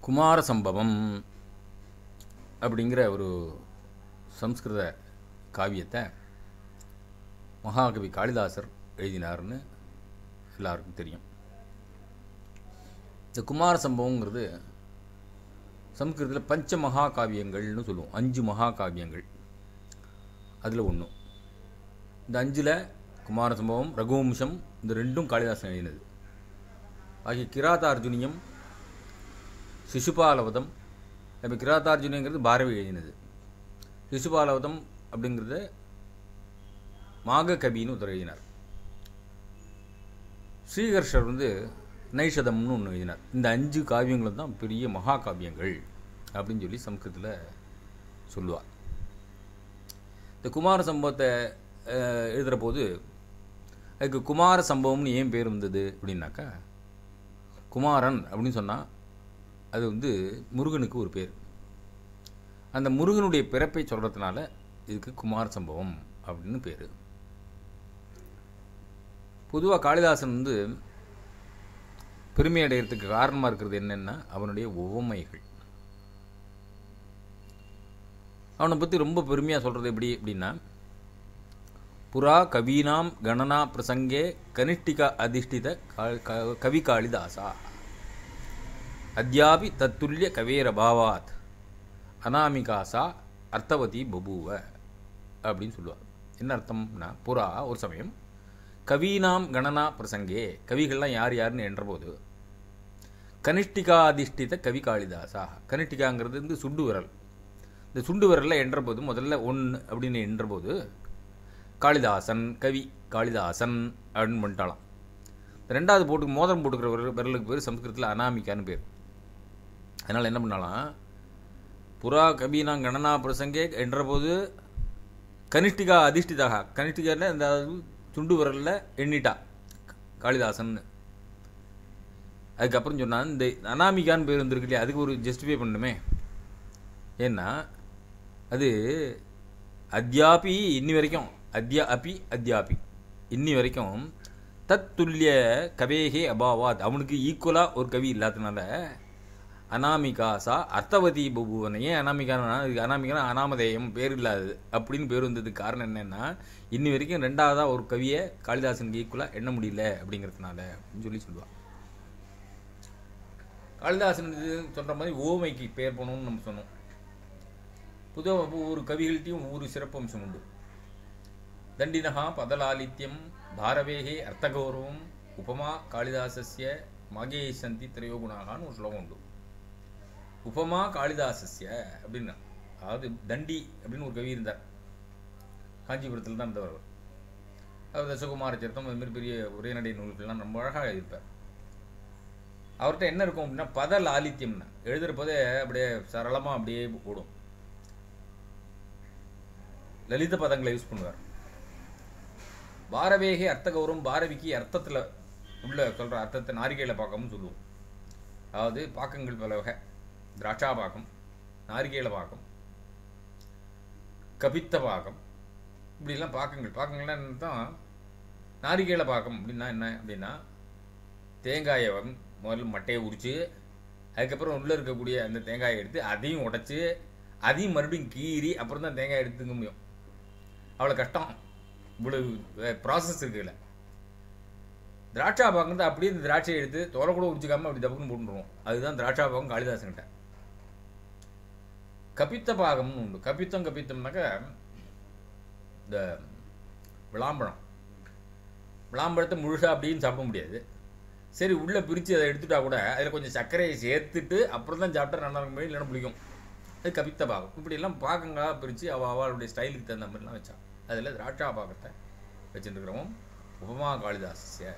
குமார சம்பவம் அப்படிங்கிற ஒரு சம்ஸ்கிருத காவியத்தை மகாகவி காளிதாசர் எழுதினார்னு எல்லாருக்கும் தெரியும். இந்த குமார சம்பவங்கிறது சம்ஸ்கிருதத்தில் பஞ்ச மகாகாவியங்கள்னு சொல்லுவோம். 5 மகாகாவியங்கள் அதில் ஒன்று. இந்த 5ல் குமார சம்பவம், ரகுவம்சம் இந்த 2ம் காளிதாசன் எழுதினது. ஆகிய கிராதார்ஜுனியம், சிசுபாலவதம். இப்போ கிராதார்ஜுனியங்கிறது பாரவி எழுதினது. சிசுபாலவதம் அப்படிங்கிறத மாககவின்னு ஒருத்தர் எழுதினார். ஸ்ரீகர்ஷர் நைஷதம்னு ஒன்று எழுதினார். இந்த 5 காவியங்களும் தான் பெரிய மகாகாவியங்கள் அப்படின்னு சொல்லி சம்ஸ்கிருதத்தில் சொல்லுவார். இந்த குமார சம்பவத்தை எழுதுகிற போது அதுக்கு குமார சம்பவம்னு ஏன் பேர் வந்தது அப்படின்னாக்கா, குமாரன் அப்படின்னு சொன்னால் அது முருகனுக்கு ஒரு பேர். அந்த முருகனுடைய பிறப்பை சொல்கிறதுனால இதுக்கு குமார சம்பவம் அப்படின்னு பேர். பொதுவாக காளிதாசன் பெருமை அடைகிறதுக்கு காரணமாக இருக்கிறது என்னென்னா அவனுடைய உவமைகள். அவனை பற்றி ரொம்ப பெருமையாக சொல்கிறது எப்படி அப்படின்னா, புறா கவீனாம் கணனா பிரசங்கே கனிஷ்டிகா அதிஷ்டித கவி காளிதாசா அத்யாபி தத்துல்ய கவேரபாவாத் அனாமிகாசா அர்த்தவதி பபூவ அப்படின்னு சொல்லுவார். என்ன அர்த்தம்னா, புறா ஒரு சமயம் கவீனாம் கணனா பிரசங்கே, கவிகள்லாம் யார் யாருன்னு என்றபோது, கனிஷ்டிகாதிஷ்டித கவி காளிதாசா, கனிஷ்டிகாங்கிறது சுண்டு விரல், இந்த சுண்டு விரலில் என்றபோது முதல்ல 1 அப்படின்னு என்றபோது காளிதாசன், கவி காளிதாசன் அப்படின்னு பண்ணிட்டாலாம். 2வது மோதிரம் போட்டுக்கிற விரலுக்கு பேர் சம்ஸ்கிருதத்தில் அனாமிகான்னு பேர். அதனால் என்ன பண்ணாலாம், புறா கபீனா கணனா பிரசங்கே என்றபோது கனிஷ்டிகா அதிஷ்டிதாக, கனிஷ்டிகான்னு இந்த சுண்டு விரலில் எண்ணிட்டா காளிதாசன். அதுக்கப்புறம் சொன்னால் இந்த அனாமிகான்னு பேர் வந்துருக்கு இல்லையா, அதுக்கு ஒரு ஜஸ்டிஃபை பண்ணணுமே. ஏன்னா அது அத்யாபி இன்னி வரைக்கும், அத்யாபி இன்னி வரைக்கும் தத் துல்லிய கவேகே அபாவாத், அவனுக்கு ஈக்குவலாக ஒரு கவி இல்லாததுனால அனாமிகாசா அர்த்தவதி பபுவனை. ஏன் அனாமிகானா, அனாமிகானா அனாமதேயம், பேர் இல்லாதது அப்படின்னு பேர் வந்ததுக்கு காரணம் என்னென்னா, இன்னி வரைக்கும் 2வதாக ஒரு கவியை காளிதாசனுக்கு ஈக்குவலாக எண்ண முடியல அப்படிங்கிறதுனால அப்படின்னு சொல்லுவாள். காளிதாசன் சொல்கிற மாதிரி ஓமைக்கு பேர் போகணும்னு நம்ம சொன்னோம். பொதுவாக ஒரு கவிகள்கிட்டையும் ஒவ்வொரு சிறப்பம்சம் உண்டு. தண்டினஹா பதலாலித்யம் பாரவேகே அர்த்தகௌரவம் உபமா காளிதாசஸ்ய மாகேசந்தி திரையோகுணாகான்னு ஒரு ஸ்லோகம் உண்டு. உபமா காளிதாசஸ்ய அப்படின்னா, அதாவது தண்டி அப்படின்னு ஒரு கவி இருந்தார். காஞ்சிபுரத்தில் தான் இருந்தவர். அவர் தசகுமார சரித்தம் அதுமாதிரி பெரிய உரைநடை நூல்கள்லாம் ரொம்ப அழகாக எழுதியிருப்பார். அவர்கிட்ட என்ன இருக்கும் அப்படின்னா, பத லாலித்யம்னா எழுதுகிற போதே அப்படியே சரளமாக அப்படியே ஓடும். லலித பதங்களை யூஸ் பண்ணுவார். பாரவேகே அர்த்த கௌரவம், பாரவிக்கு அர்த்தத்தில் உள்ள சொல்கிற அர்த்தத்தை நாரிகையில பாக்கம்னு சொல்லுவோம். அதாவது பாக்கங்கள் பல வகை, திராட்சா பாக்கம், நாரிகையில பாக்கம், கபித்த பாக்கம், இப்படிலாம் பாக்கங்கள்லாம் என்ன தான். நாரிகையில பாக்கம் அப்படின்னா என்ன அப்படின்னா, தேங்காயை முதல்ல மட்டையை உரித்து, அதுக்கப்புறம் உள்ளே இருக்கக்கூடிய அந்த தேங்காயை எடுத்து அதையும் உடைச்சி அதையும் மறுபடியும் கீறி அப்புறம் தான் தேங்காய் எடுத்துக்க முடியும். அவ்வளோ கஷ்டம், இவ்வளவு ப்ராசஸ் இருக்குல்ல. திராட்சா பாக்கம் அப்படியே இந்த திராட்சையை எடுத்து தோலை கூட உரிச்சிக்காமல் அப்படி தப்புன்னு போட்டுருவோம். அதுதான் திராட்சா பாகம் காளிதாசன்கிட்ட. கபித்த பாகம்னு உண்டு. கபித்தம்னாக்க இந்த விளாம்பழத்தை முழுசாக அப்படின்னு சாப்பிட முடியாது. சரி, உள்ளே பிரித்து அதை எடுத்துட்டா கூட அதில் கொஞ்சம் சர்க்கரையை சேர்த்துட்டு அப்புறம் தான் சாப்பிட்டா நல்லா இருக்கும், இல்லைன்னா பிடிக்கும். அது கபித்த பாகம். இப்படியெல்லாம் பாக்கங்களாக பிரித்து அவளுடைய ஸ்டைலுக்கு தகுந்த மாதிரிலாம் வச்சான். அதில் திராட்சா பாகத்தை வச்சுருக்கிறவன் உபமா காளிதாசிய.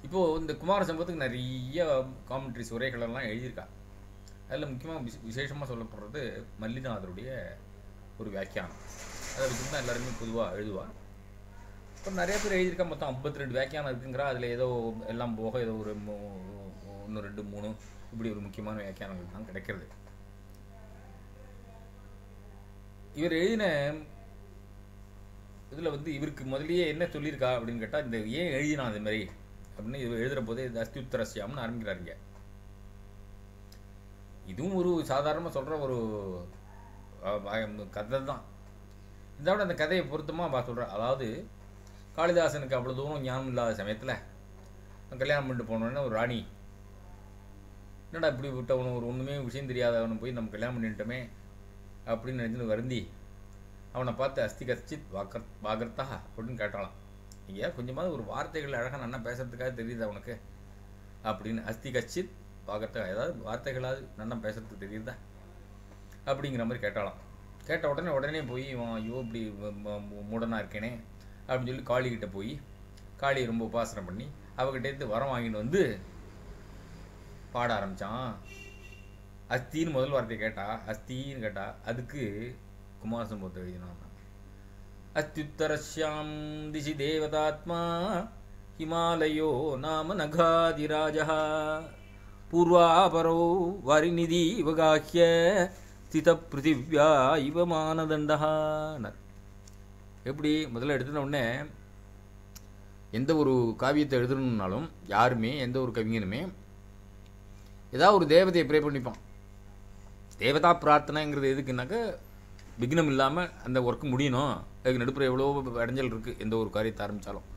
இப்போது இந்த குமார சம்பவத்துக்கு நிறைய காமெண்ட்ரிஸ் உரைகளெல்லாம் எழுதியிருக்கா. அதில் முக்கியமாக விசேஷமாக சொல்லப்படுறது மல்லிநாதருடைய ஒரு வியாக்கியானம். அதை வச்சுட்டு தான் எல்லாருமே பொதுவாக எழுதுவார். இப்போ நிறைய பேர் எழுதியிருக்கா. மொத்தம் 52 வியாக்கியானம் இருக்குங்கிறா. அதில் ஏதோ எல்லாம் போக ஏதோ ஒரு 1, 2, 3 இப்படி ஒரு முக்கியமான வியாக்கியானங்கள் தான் கிடைக்கிறது. இவர் எழுதின இதில் இவருக்கு முதலியே என்ன சொல்லியிருக்கா அப்படின்னு கேட்டால், இந்த ஏன் எழுதினா அது மாதிரி அப்படின்னு இவர் எழுதுகிற போதே அஸ்தியுத்தரஸ்யாம்னு ஆரம்பிக்கிறாருங்க. இதுவும் ஒரு சாதாரணமாக சொல்கிற ஒரு கதை தான். இதோட அந்த கதையை பொருத்தமாக சொல்கிறேன். அதாவது காளிதாசனுக்கு அவ்வளோ தூரம் ஞானம் இல்லாத சமயத்தில் கல்யாணம் பண்ணிட்டு போனோடனே ஒரு ராணி, என்னடா இப்படி விட்டவனு ஒரு ஒன்றுமே விஷயம் தெரியாதவனை போய் நம்ம கல்யாணம் பண்ணிட்டோமே அப்படின்னு நினச்சின்னு வருந்தி அவனை பார்த்து அஸ்தி கச்சித் வாகர்த்தா அப்படின்னு கேட்டாலாம். ஐயா கொஞ்சமாவது ஒரு வார்த்தைகள் அழகாக நல்லா பேசுறதுக்காக தெரியுது அவனுக்கு அப்படின்னு. அஸ்தி கச்சித் வாகர்த்தா, ஏதாவது வார்த்தைகளாவது நல்லா பேசுறதுக்கு தெரியுதா அப்படிங்கிற மாதிரி கேட்டாலாம். கேட்ட உடனே போய் ஐயோ இப்படி மூடனாக இருக்கேனே அப்படின்னு சொல்லி காளிகிட்ட போய் காளியை ரொம்ப உபாசனை பண்ணி அவகிட்டேருந்து வரம் வாங்கிட்டு வந்து பாட ஆரம்பித்தான். அஸ்தின்னு முதல் வார்த்தையை கேட்டா, அஸ்தின்னு கேட்டா அதுக்கு குமாரசம்பவத்தை எழுதினான். அஸ்தியுத்தரஸ்யாம் திசி தேவதாத்மா ஹிமாலயோ நாம நகாதிராஜா பூர்வாபரோ வரிநிதி இவகாஹ்ய ஸ்தித பிருத்திவ்யா இவ மானதண்டா. எப்படி முதல்ல எடுத்துன உடனே எந்த ஒரு காவியத்தை எழுதணுன்னாலும் யாருமே எந்த ஒரு கவிஞனுமே ஏதாவது ஒரு தேவதையை ப்ரே பண்ணிப்பான். தேவதா பிரார்த்தனைங்கிறது எதுக்குன்னாக்க விக்னம் இல்லாமல் அந்த ஒர்க்கு முடியணும். அதுக்கு நடுப்புற எவ்வளோ இடைஞ்சல் இருக்குது. எந்த ஒரு காரியத்தை ஆரம்பித்தாலும்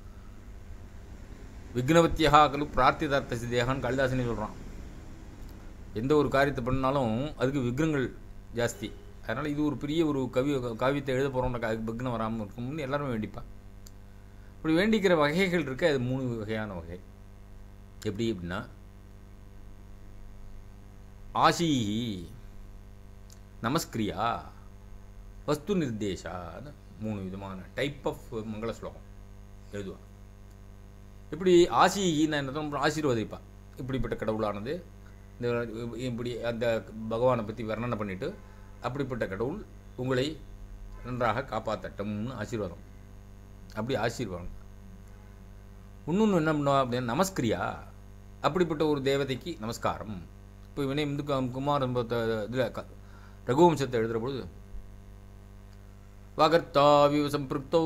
விக்னவத்தியா கலு பிரார்த்திதார்த்த சித்தியாகான்னு காளிதாசனே சொல்கிறான். எந்த ஒரு காரியத்தை பண்ணாலும் அதுக்கு விக்னங்கள் ஜாஸ்தி. அதனால் இது ஒரு பெரிய ஒரு காவியத்தை எழுத போகிறோம்னாக்கா அதுக்கு விக்னம் வராமல் இருக்கணும்னு எல்லாருமே வேண்டிப்பான். இப்படி வேண்டிக்கிற வகைகள் இருக்கு. அது 3 வகையான வகை. எப்படி அப்படின்னா ஆசீஹி, நமஸ்கிரியா, வஸ்து நிர்தேஷான்னு 3 விதமான டைப் ஆஃப் மங்கள ஸ்லோகம் எழுதுவான். இப்படி ஆசீஹின்னு என்ன ஆசீர்வதிப்பா. இப்படிப்பட்ட கடவுளானது இந்த இப்படி அந்த பகவானை பற்றி வர்ணனை பண்ணிவிட்டு அப்படிப்பட்ட கடவுள் உங்களை நன்றாக காப்பாற்றட்டும்னு ஆசீர்வாதம். அப்படி ஆசீர்வாதம். இன்னொன்று என்ன பண்ணுவா அப்படின்னா நமஸ்கிரியா, அப்படிப்பட்ட ஒரு தேவதைக்கு நமஸ்காரம். இப்போ இவனே வந்து குமார இதில் ரகுவம்சத்தை எழுதுகிற பொழுது வாகர்த்தா விவ சம்பிருப்தோ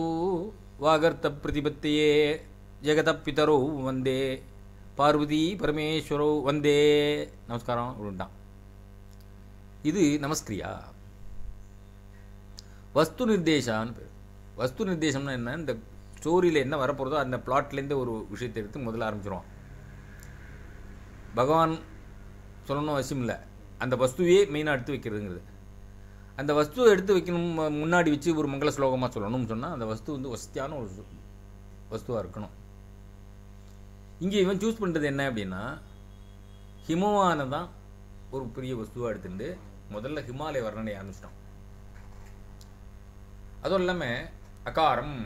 வாகர்த்த பிரதிபத்தியே ஜெகத பிதரோ வந்தே பார்வதி பரமேஸ்வரோ வந்தே நமஸ்காரம் அப்படின்ட்டான். இது நமஸ்கிரியா. வஸ்து நிர்தேசான்னு பேர். வஸ்து நிர்தேசம்னா என்ன, இந்த ஸ்டோரியில் என்ன வரப்போகிறதோ அந்த பிளாட்லேருந்து ஒரு விஷயத்தை எடுத்து முதல்ல ஆரம்பிச்சிருவான். பகவான் சொல்லணும் அவசியம் இல்லை, அந்த வஸ்துவே மெயினாக எடுத்து வைக்கிறதுங்கிறது. அந்த வஸ்துவை எடுத்து வைக்கணும் முன்னாடி வச்சு ஒரு மங்கள ஸ்லோகமாக சொல்லணும்னு சொன்னால் அந்த வஸ்து வந்து வசதியான ஒரு வஸ்துவாக இருக்கணும். இங்கே இவன் சூஸ் பண்ணுறது என்ன அப்படின்னா ஹிமவானை தான் ஒரு பெரிய வஸ்துவாக எடுத்துட்டு முதல்ல ஹிமாலய வர்ணனை ஆரம்பிச்சிட்டான். அதுவும் இல்லாமல் அகாரம்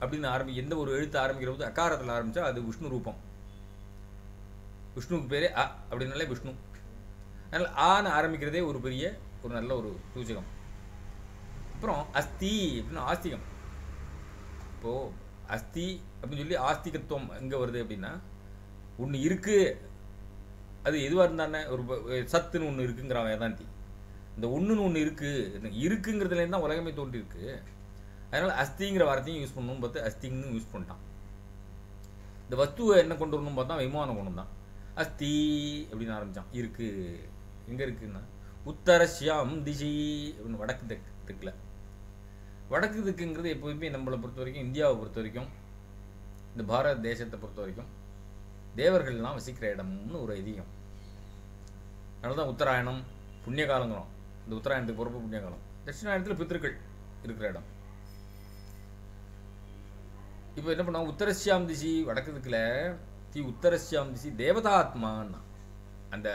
அப்படின்னு எந்த ஒரு எழுத்து ஆரம்பிக்கிற போது அகாரத்தில் ஆரம்பித்தா அது விஷ்ணு ரூபம். விஷ்ணுவுக்கு பேரே அ அப்படின்னாலே விஷ்ணு. அதனால் ஆன்னு ஆரம்பிக்கிறதே ஒரு பெரிய ஒரு நல்ல ஒரு சூச்சகம். அப்புறம் அஸ்தி அப்படின்னு ஆஸ்திகம். இப்போது அஸ்தி அப்படின்னு சொல்லி ஆஸ்திகத்துவம் எங்கே வருது அப்படின்னா ஒன்று இருக்குது, அது எதுவாக இருந்தானே ஒரு சத்துன்னு ஒன்று இருக்குங்கிறான் வேதாந்தி. இந்த ஒன்றுன்னு ஒன்று இருக்குங்கிறதுலேருந்து தான் உலகமே தோன்றிருக்கு. அதனால் அஸ்திங்கிற வார்த்தையும் யூஸ் பண்ணணும்னு பார்த்து அஸ்திங்னு யூஸ் பண்ணிட்டான். இந்த வஸ்துவை என்ன கொண்டு வரணும்னு பார்த்தா விமானம் கொண்டு வந்தான். அஸ்தி அப்படின்னு ஆரம்பித்தான். இருக்குது எங்கே இருக்குன்னா உத்தரஸ்யாம் திசி அப்படின்னு வடக்கு திக்கில். வடக்கு திக்குங்கிறது எப்போதுமே நம்மளை பொறுத்த வரைக்கும், இந்தியாவை பொறுத்த வரைக்கும், இந்த பாரத தேசத்தை பொறுத்த வரைக்கும் தேவர்கள்லாம் வசிக்கிற இடம்னு ஒரு ஐதீகம். அதனால தான் உத்தராயணம் புண்ணிய காலங்கிறோம். இந்த உத்தராயணத்துக்கு பொறுப்பு புண்ணிய காலம். தட்சிணாயணத்தில் பித்திருக்கள் இருக்கிற இடம். இப்போ என்ன பண்ணாங்க, உத்தரஸ்யாம் திசி வடக்கு திக்கில் உத்தரஸ்யாம் திசி தேவதாத்மான்னா அந்த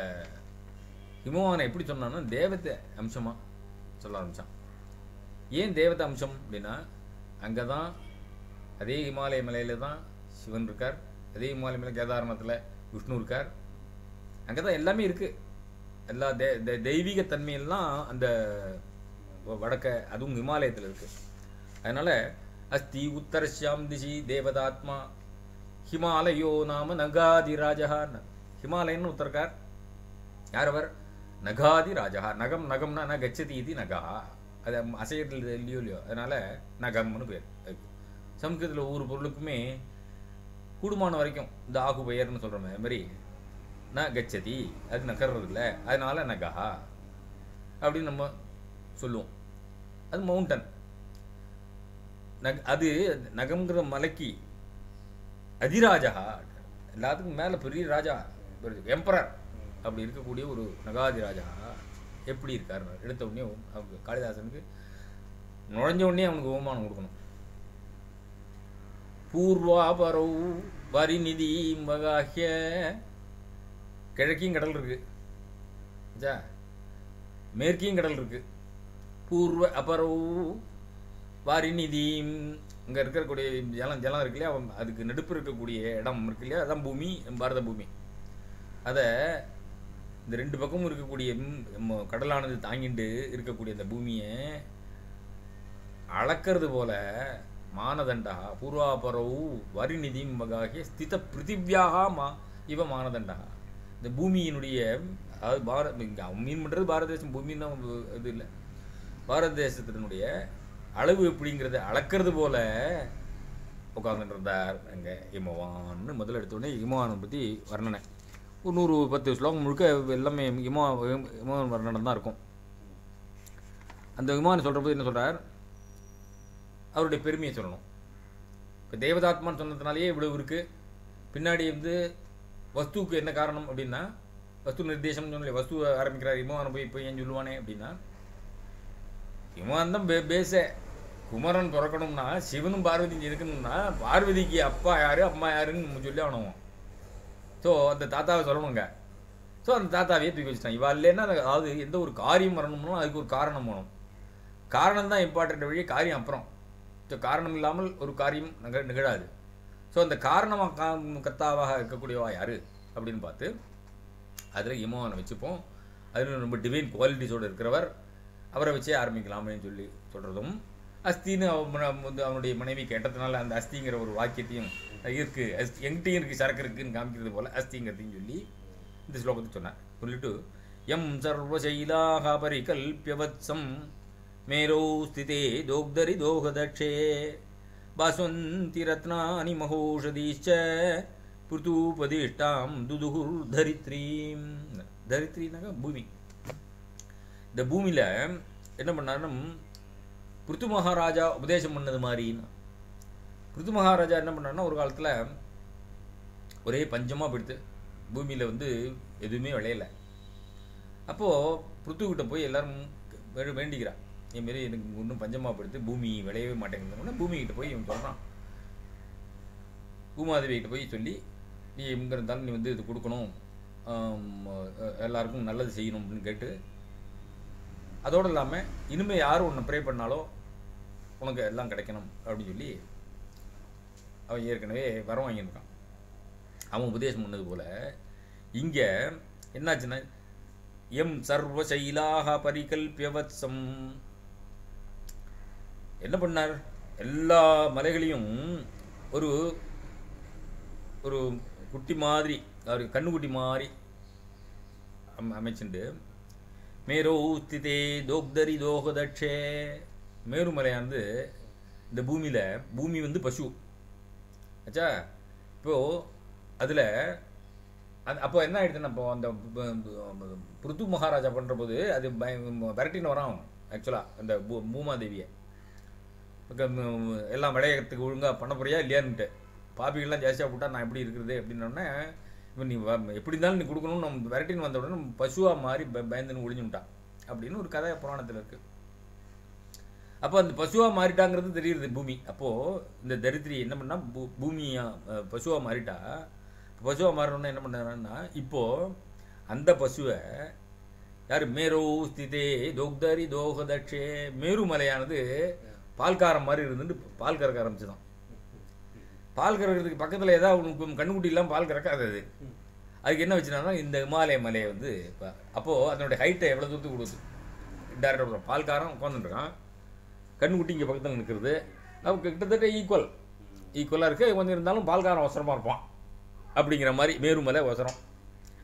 ஹிமவானை எப்படி சொன்னான்னா தேவதை அம்சமாக சொல்ல ஆரம்பித்தான். ஏன் தேவதை அம்சம் அப்படின்னா அங்கே தான் அதே இமாலய மலையில் தான் சிவன் இருக்கார், அதே இமாலய மலை கேதாரணத்தில் விஷ்ணு இருக்கார். அங்கே தான் எல்லாமே இருக்குது. எல்லா தெய்வீகத்தன்மையெல்லாம் அந்த வடக்க அதுவும் இமாலயத்தில் இருக்குது. அதனால் அஸ்தி உத்தரஸ்யாம் திசி தேவதாத்மா ஹிமாலயோ நாம நகாதி ராஜான்னு. ஹிமாலயன்னு ஒருத்தருக்கார். யார் அவர்? நகாதி ராஜா. நகம் நகம்னா ந கச்சதி இது நகா, அது அசையத்தில் இல்லையோ அதனால் நகம்னு பேர். சம்ஸ்கிருதத்தில் ஒவ்வொரு பொருளுக்குமே கூடுமான வரைக்கும் இந்த ஆகு பெயர்னு சொல்கிற மாதிரி ந கச்சதி, அது நகர்றது இல்லை, அதனால நகா அப்படின்னு நம்ம சொல்லுவோம். அது மவுண்டன். அது நகம்ங்கிற மலைக்கு அதிராஜா, எல்லாத்துக்கும் மேலே பெரிய ராஜா, எம்பரர் அப்படி இருக்கக்கூடிய ஒரு நகாதிராஜா எப்படி இருக்காரு. எடுத்த உடனே அவங்க காளிதாசனுக்கு நுழைஞ்ச உடனே அவனுக்கு அவமானம் கொடுக்கணும். பூர்வாபரௌ வரிநிதி மகாஹ்ய, கிழக்கையும் கடல் இருக்கு, மேற்கையும் கடல் இருக்கு. பூர்வ அபரௌ வாரிநிதி, இங்கே இருக்கக்கூடிய ஜலம் இருக்கு இல்லையா, அதுக்கு நடுப்பு இருக்கக்கூடிய இடம் இருக்கு இல்லையா, அதான் பூமி, பாரத பூமி. அதை இந்த ரெண்டு பக்கமும் இருக்கக்கூடிய கடலானது தாங்கிட்டு இருக்கக்கூடிய அந்த பூமியை அளக்கிறது போல மானதண்டா பூர்வாபரவு வரிநிதி மகாகிய ஸ்தித பிருத்திவியாக இவ மானதண்டா. இந்த பூமியினுடைய, அதாவது மீன் பண்ணுறது பாரத தேசம், பூமின்னு இது இல்லை, பாரத தேசத்தினுடைய அளவு எப்படிங்கிறத அளக்கிறது போல உட்காந்துட்டு இருந்தார் அங்கே இமவான்னு. முதல்ல எடுத்தோடனே இமவானை பற்றி வர்ணனை ஒரு 110 ஸ்லோகம் முழுக்க எல்லாமே இமவான் வர்ணனை தான் இருக்கும். அந்த விமானம் சொல்கிறபோது என்ன சொல்கிறார், அவருடைய பெருமையை சொல்லணும். இப்போ தேவதாத்மான்னு சொன்னதுனாலேயே இவ்வளவு இருக்குது. பின்னாடி வஸ்துவுக்கு என்ன காரணம் அப்படின்னா, வஸ்து நிர்தேசம்னு சொல்லி வஸ்து ஆரம்பிக்கிறார். இமவானை போய் ஏன் சொல்லுவானே அப்படின்னா, இமவான் தான் பேச. குமரன் பிறக்கணும்னா, சிவனும் பார்வதியும் இருக்கணும்னா, பார்வதிக்கு அப்பா யாரு அம்மா யாருன்னு சொல்லி ஆகணும். ஸோ அந்த தாத்தாவை சொல்லணுங்க. ஸோ அந்த தாத்தாவையே தூக்கி வச்சுட்டான். இவா இல்லைன்னா, அதாவது எந்த ஒரு காரியம் வரணும்னா அதுக்கு ஒரு காரணம் வேணும். காரணம் தான் இம்பார்ட்டன்ட் வழியே, காரியம் அப்புறம். ஸோ காரணம் இல்லாமல் ஒரு காரியம் நிகழாது. ஸோ அந்த காரணமாக கர்த்தாவாக இருக்கக்கூடியவா யாரு அப்படின்னு பார்த்து அதில் இமவானை வச்சுப்போம். அதில் ரொம்ப டிவைன் குவாலிட்டிஸோடு இருக்கிறவர், அவரை வச்சே ஆரம்பிக்கலாமேன்னு சொல்லி சொல்கிறதும், அஸ்தின்னு அவனுடைய மனைவி கேட்டதுனால அந்த அஸ்திங்கிற ஒரு வாக்கியத்தையும் இருக்கு, எங்கிட்டையும் இருக்குது, சரக்கு இருக்குன்னு காமிக்கிறது போல் அஸ்திங்கிறதையும் சொல்லி இந்த ஸ்லோகத்தை சொன்னார். சொல்லிட்டு எம் சர்வசைலாக பரிகல்பியவத்சம் மேரோ ஸ்திதே தோக்தரி தோகதக்ஷே பாஸ்வந்தி ரத்னானி மகோஷதீச்ச பிருத்தூபதிஷ்டாம் துதுகுர் தரித்ரீம். தரித்ரினாக பூமி. இந்த பூமியில் என்ன பண்ணாருன்னா, பிருத்து மகாராஜா உபதேசம் பண்ணது மாதிரின்னு. பிருத்து மகாராஜா என்ன பண்ணாருன்னா, ஒரு காலத்தில் ஒரே பஞ்சமாக போயிடுத்து, பூமியில் எதுவுமே விளையலை. அப்போது பிருத்துக்கிட்ட போய் எல்லாரும் வேண்டிக்கிறான், இதுமாரி எனக்கு இன்னும் பஞ்சமாக போயிடுத்து, பூமி விளையவே மாட்டேங்குதுன்னா பூமிக்கிட்ட போய் இவன் சொல்கிறான், பூமாதேவிகிட்ட போய் சொல்லி, நீ எங்கே இருந்தாலும் நீ இது கொடுக்கணும், எல்லாருக்கும் நல்லது செய்யணும் அப்படின்னு கேட்டு, அதோடு இல்லாமல் இனிமேல் யாரும் உன்னை ப்ரே பண்ணாலோ உனக்கு எல்லாம் கிடைக்கணும் அப்படின்னு சொல்லி அவன் ஏற்கனவே வரம் வாங்கியிருக்கான். அவன் உபதேசம் பண்ணது போல் இங்கே என்னாச்சுன்னா, எம் சர்வசைலாக பரிகல்பியவத்சம் என்ன பண்ணார், எல்லா மலைகளையும் ஒரு ஒரு குட்டி மாதிரி, அவருக்கு கண்ணுக்குட்டி மாதிரி அமைச்சுண்டு, மேரோ ஸ்திதே தோக்தரி தோகதக்ஷே, மேருமலையானது இந்த பூமியில், பூமி பசு ஆச்சா. இப்போது அதில் அப்போ என்ன ஆகிடுதுன்னா, இப்போ அந்த பிருத்து மகாராஜா பண்ணுற போது அது விரட்டின்னு வரான் ஆக்சுவலாக அந்த பூமாதேவியை. எல்லாம் விளையத்துக்கு ஒழுங்காக பண்ண போறியா இல்லையான்ட்டு, பாப்பிகள்லாம் ஜாஸ்தியாக போட்டா நான் எப்படி இருக்கிறது அப்படின்னோடனே, இப்போ நீ எப்படி இருந்தாலும் நீ கொடுக்கணும்னு நம்ம விரட்டின்னு வந்த உடனே பசுவாக மாறி பயந்துன்னு ஒழிஞ்சுட்டான் அப்படின்னு ஒரு கதை புராணத்தில் இருக்குது. அப்போ அந்த பசுவாக மாறிட்டாங்கிறது தெரியுது பூமி. அப்போது இந்த தரித்திரி என்ன பண்ணால், பூமியாக பசுவாக மாறிட்டா, பசுவாக மாறணுன்னா என்ன பண்ணாங்கன்னா, இப்போது அந்த பசுவை யார், மேரோ ஸ்திதே தோக்தரி தோகதக்ஷே, மேருமலையானது பால்காரம் மாதிரி இருந்துட்டு பால் கறக்க ஆரம்பிச்சுதான். பால் கறக்கிறதுக்கு பக்கத்தில் ஏதாவது உனக்கு கண்ணுக்குட்டி இல்லாமல் பால் கறக்காது. அதுக்கு என்ன வச்சுனா, இந்த இமாலய மலையை இப்போ அப்போது அதனுடைய ஹைட்டை எவ்வளோ தூரத்துக்கு கொடுக்குது, டேரக்டாக பால்காரம் உட்காந்துருக்கான், கண்ணுக்குட்டி இங்கே பக்கத்தில் நிற்கிறது, அப்போ கிட்டத்தட்ட ஈக்குவலாக இருக்குது. கொஞ்சம் இருந்தாலும் பால்காரம் அவசரமாக இருப்பான் அப்படிங்கிற மாதிரி மேருமலை அவசரம்.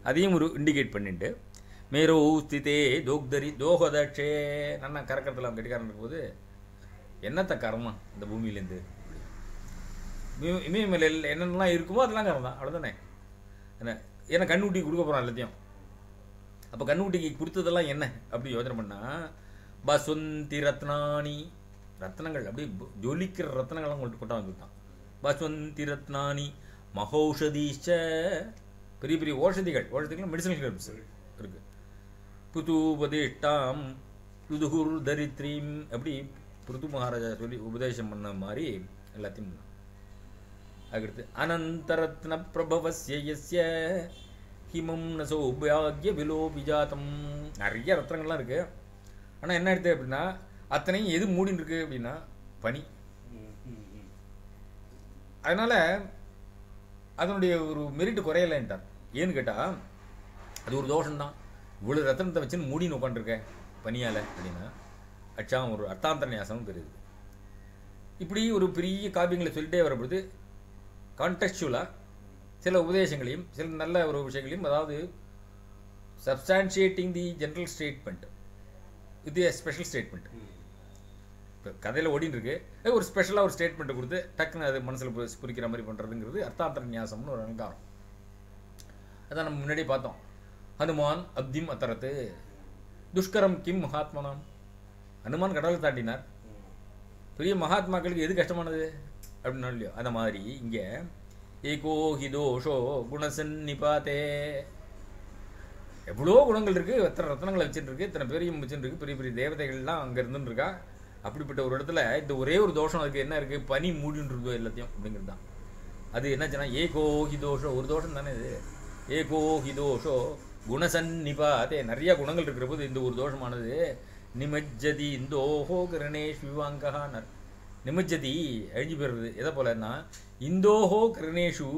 அதையும் ஒரு இண்டிகேட் பண்ணிட்டு, மேரோ ஸ்திதே தோக்தரி தோகதக்ஷே, நல்லா கறக்கிறதுல கட்டிக்காரன் இருக்கும்போது என்னத்த கறந்தான் இந்த பூமியிலேருந்து, இமயமலையில் என்னென்னலாம் இருக்குமோ அதெல்லாம் கறந்தான், அவ்வளோதானே. என்ன ஏன்னா கண்ணுக்குட்டி கொடுக்க போகிறான் எல்லாத்தையும். அப்போ கண்ணுக்குட்டிக்கு கொடுத்ததெல்லாம் என்ன அப்படி யோசனை பண்ணால், பஸ்வந்தி ரத்னானி, ரத்னங்கள் அப்படி ஜொலிக்கிற ரத்னங்கள்லாம் கொண்டு கொண்டாந்து கொடுத்தான். பஸ்வந்தி ரத்னானி மகௌஷதீச்ச, பெரிய பெரிய ஓஷதிகள் மெடிசனல் ஹெர்ப்ஸ் இருக்குது. புதுபதிஷ்டாம் புதுகுர் தரித்ரீம், அப்படி புருது மகாராஜா சொல்லி உபதேசம் பண்ண மாதிரி எல்லாத்தையும் பண்ணான். அதுக்கடுத்து அனந்தரத்ன பிரபவஸ்ய யஸ்ய ஹிமம் ந சௌபாக்ய விலோபிஜாதம், நிறைய ரத்னங்கள்லாம் இருக்குது. ஆனால் என்ன எடுத்து அப்படின்னா அத்தனையும் எது மூடின்னு இருக்கு அப்படின்னா பனி. அதனால் அதனுடைய ஒரு மெரிட்டு குறையலைன்ட்டார். ஏன்னு கேட்டால் அது ஒரு தோஷம்தான். இவ்வளோ ரத்தனத்தை வச்சுன்னு மூடின்னு உட்காந்துருக்கேன் பனியால் அப்படின்னா அச்சாம் ஒரு அர்த்தாந்தர நியாசமும் தெரியுது. இப்படி ஒரு பெரிய காவியங்களை சொல்லிட்டே வரப்படுது. கான்டெக்சுவலாக சில உபதேசங்களையும் சில நல்ல ஒரு விஷயங்களையும், அதாவது சப்ஸ்டான்ஷியேட்டிங் தி ஜென்ரல் ஸ்டேட்மெண்ட் இது ஸ்பெஷல் ஸ்டேட்மெண்ட். இப்போ கதையில் ஓடின்னு இருக்கு, ஒரு ஸ்பெஷலாக ஒரு ஸ்டேட்மெண்ட்டை கொடுத்து டக்குன்னு அது மனசில் குறிக்கிற மாதிரி பண்ணுறதுங்கிறது அர்த்தாந்தர நியாசம்னு ஒரு அலங்காரம். அதான் நம்ம முன்னாடியே பார்த்தோம். ஹனுமான் அப்திம் அத்தரத்து துஷ்கரம் கிம் மகாத்மனாம். ஹனுமான் கடவுளை தாண்டினார். பெரிய மகாத்மாக்களுக்கு எது கஷ்டமானது அப்படின்னா இல்லையோ, அந்த மாதிரி இங்கே ஏகோ ஹி தோஷோ குணசன்னிபாத்தே, எவ்வளோ குணங்கள் இருக்குது, எத்தனை ரத்னங்களை வச்சுட்டு இருக்கு, இத்தனை பேரையும் வச்சுட்டு இருக்கு, பெரிய பெரிய தேவதைகள்லாம் அங்கே இருந்துன்னு இருக்கா. அப்படிப்பட்ட ஒரு இடத்துல இந்த ஒரே ஒரு தோஷம் அதுக்கு என்ன இருக்குது, பனி மூடின்னு இருக்கோ எல்லாத்தையும் அப்படிங்கிறது தான். அது என்னாச்சுன்னா ஏகோ ஹி தோஷோ, ஒரு தோஷம் தானே இது. ஏகோ ஹி தோஷோ குணசன்னிபாத்தே, நிறையா குணங்கள் இருக்கிற போது இந்த ஒரு தோஷமானது நிமஜ்ஜதி இந்தோஹோ கிரணேஷ் விவாங்கஹானர். நிமஜ்ஜதி அழிஞ்சு போயிடுறது. எதை போலன்னா இந்தோஹோ கிரணேஷு,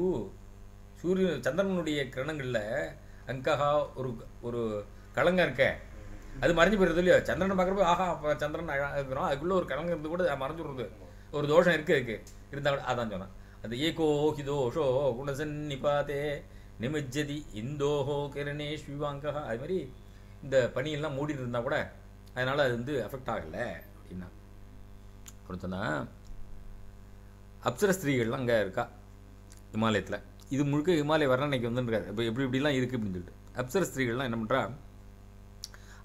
சூரியன் சந்திரனுடைய கிரணங்களில் அங்கஹா ஒரு ஒரு களங்கம் இருக்க, அது மறைஞ்சு போயிடுறது இல்லையோ. சந்திரனை பார்க்குறப்ப ஆஹா அப்போ சந்திரன் அழகாக இருக்கிறோம், அதுக்குள்ளே ஒரு களங்கம் இருந்து கூட மறைஞ்சு விடுறது. ஒரு தோஷம் இருக்குது இருந்தால் கூட அதான் சொன்னேன். அது ஏகோ ஹி தோஷோ குணசன்னிபாத்தே நிமஜ்ஜதி இந்தோஹோ கிரணேஷ் விவாங்கஹா. அது மாதிரி இந்த பனியெல்லாம் மூடிட்டு இருந்தால் கூட அதனால் அது வந்து அஃபெக்ட் ஆகலை அப்படின்னா. அப்படின்னு சொன்னால் அப்சர ஸ்திரீகள்லாம் அங்கே இருக்கா இமாலயத்தில். இது முழுக்க இமாலய வர்ணனைக்கு வந்துருக்காரு. இப்போ எப்படி இப்படிலாம் இருக்குது அப்படின்னு சொல்லிட்டு அப்சர ஸ்திரீகள்லாம் என்ன பண்ணுறா,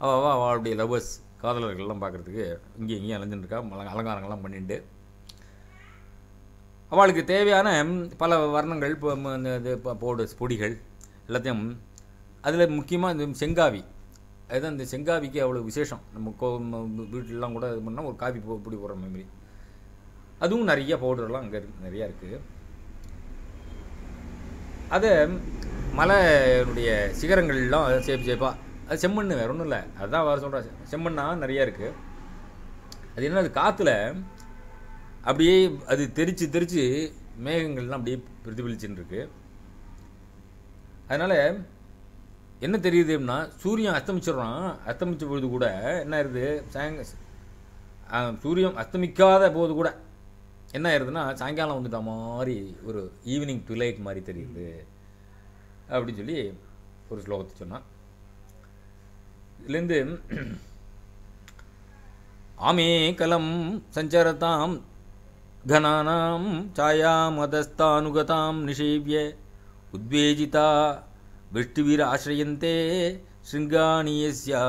அவளுடைய லவ்வர்ஸ் காதலர்கள்லாம் பார்க்குறதுக்கு இங்கேயும் அலைஞ்சுட்டு இருக்கா. அலங்காரங்கள்லாம் பண்ணிட்டு அவளுக்கு தேவையான பல வர்ணங்கள், இப்போ பொடிகள் எல்லாத்தையும், அதில் முக்கியமாக இந்த செங்காவி, அதுதான் இந்த செங்காவிக்கு அவ்வளோ விசேஷம். நம்ம வீட்டிலலாம் கூட இது பண்ணால் ஒரு காவி பொடி போடுற மாதிரி அதுவும் நிறைய பவுடர்லாம் அங்கே நிறையா இருக்குது. அதை மலையினுடைய சிகரங்கள்லாம் சேப்பாக அது செம்மண், வேறு ஒன்றும் இல்லை. அதுதான் வர சொல்கிறேன், செம்மண்ணா நிறையா இருக்குது. அது என்ன, அது காற்றுல அப்படியே அது தெரித்து மேகங்கள்லாம் அப்படியே பிரதிபலிச்சுன்னு இருக்கு. அதனால் என்ன தெரியுது அப்படின்னா சூரியன் அஸ்தமிச்சிடுறான். அஸ்தமிச்ச பொழுது கூட என்ன ஆயிடுது, சூரியன் அஸ்தமிக்காத போது கூட என்ன ஆயிடுதுன்னா சாயங்காலம் வந்துட்ட மாதிரி ஒரு ஈவினிங் ட்விலைட் மாதிரி தெரியுது அப்படின்னு சொல்லி ஒரு ஸ்லோகத்தை சொன்னான். இதுலேருந்து ஆமே கலம் சஞ்சரதாம் கனானாம் சாயாமதஸ்தானுகதாம் நிஷேவ்ய உத்வேஜிதா விஷ்டுவீர ஆசிரியந்தே ஸ்ருங்காணியஸ்யா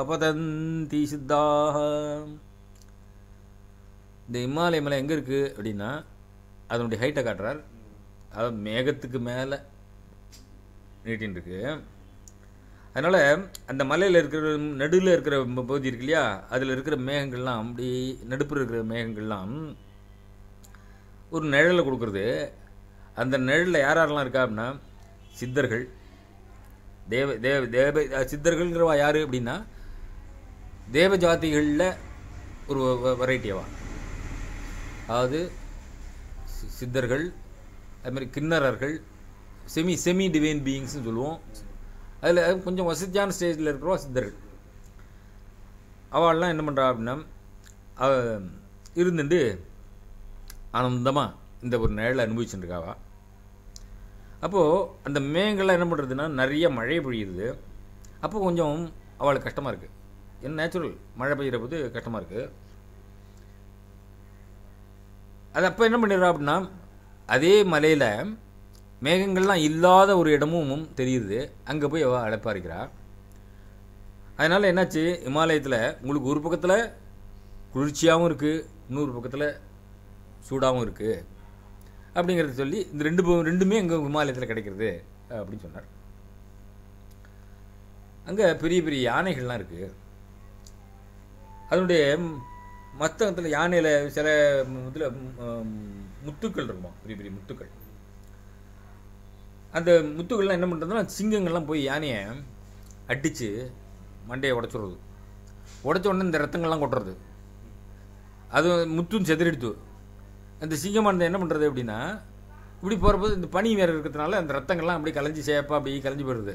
பதந்தி சித்தாக. இந்த இமாலய மலை எங்கே இருக்குது அப்படின்னா அதனுடைய ஹைட்டை காட்டுறார். அதாவது மேகத்துக்கு மேலே நீட்டின்னு இருக்கு. அதனால் அந்த மலையில் இருக்கிற நடுவில் இருக்கிற பகுதி இருக்கு இல்லையா, அதில் இருக்கிற மேகங்கள்லாம் அப்படி நடுப்புற இருக்கிற மேகங்கள்லாம் ஒரு நிழலை கொடுக்குறது. அந்த நிழலில் யாரெல்லாம் இருக்கா அப்படின்னா சித்தர்கள், தேவ தேவ தேவ சித்தர்கள்ங்கிறவா யார் அப்படின்னா தேவ ஜாதிகளில் ஒரு வெரைட்டியவா. அதாவது சித்தர்கள், அதுமாதிரி கிண்ணறர்கள், செமி டிவைன் பீயிங்ஸ்னு சொல்லுவோம். அதில் கொஞ்சம் வசதியான ஸ்டேஜில் இருக்கிறவா சித்தர்கள். அவள்லாம் என்ன பண்ணுறா அப்படின்னா இருந்துட்டு ஆனந்தமாக இந்த ஒரு நிழலை அனுபவிச்சுட்டு இருக்காவா. அப்போது அந்த மேகங்கள்லாம் என்ன பண்ணுறதுன்னா நிறைய மழை பொழியுது. அப்போ கொஞ்சம் அவளுக்கு கஷ்டமாக இருக்குது. ஏன்னா நேச்சுரல் மழை பெய்கிற போது கஷ்டமாக இருக்குது. அது அப்போ என்ன பண்ணிடுறா அப்படின்னா அதே மலையில் மேகங்கள்லாம் இல்லாத ஒரு இடமும் தெரியுது. அங்கே போய் அவள் அழைப்பாரிக்கிறா. அதனால் என்னாச்சு, இமாலயத்தில் உங்களுக்கு ஒரு பக்கத்தில் குளிர்ச்சியாகவும் இருக்குது, இன்னொரு பக்கத்தில் சூடாகவும் இருக்குது அப்படிங்கிறத சொல்லி இந்த ரெண்டுமே எங்கள் விமாலயத்தில் கிடைக்கிறது அப்படின்னு சொன்னார். அங்கே பெரிய பெரிய யானைகள்லாம் இருக்குது. அதனுடைய மத்தகத்தில் யானையில் சில இதில் முத்துக்கள் இருக்குமா, பெரிய பெரிய முத்துக்கள். அந்த முத்துக்கள்லாம் என்ன பண்ணுறதுன்னா, சிங்கங்கள்லாம் போய் யானையை அடித்து மண்டையை உடச்சிடுறது. உடச்ச உடனே இந்த ரத்தங்கள்லாம் கொட்டுறது. அது முத்துன்னு செதறிடுத்து. அந்த சிங்கமானது என்ன பண்ணுறது அப்படின்னா, இப்படி போகிறபோது இந்த பனி வேறு இருக்கிறதுனால அந்த ரத்தங்கள்லாம் அப்படி கலைஞ்சி சேப்பாக அப்படி கலைஞ்சி போயிடுது.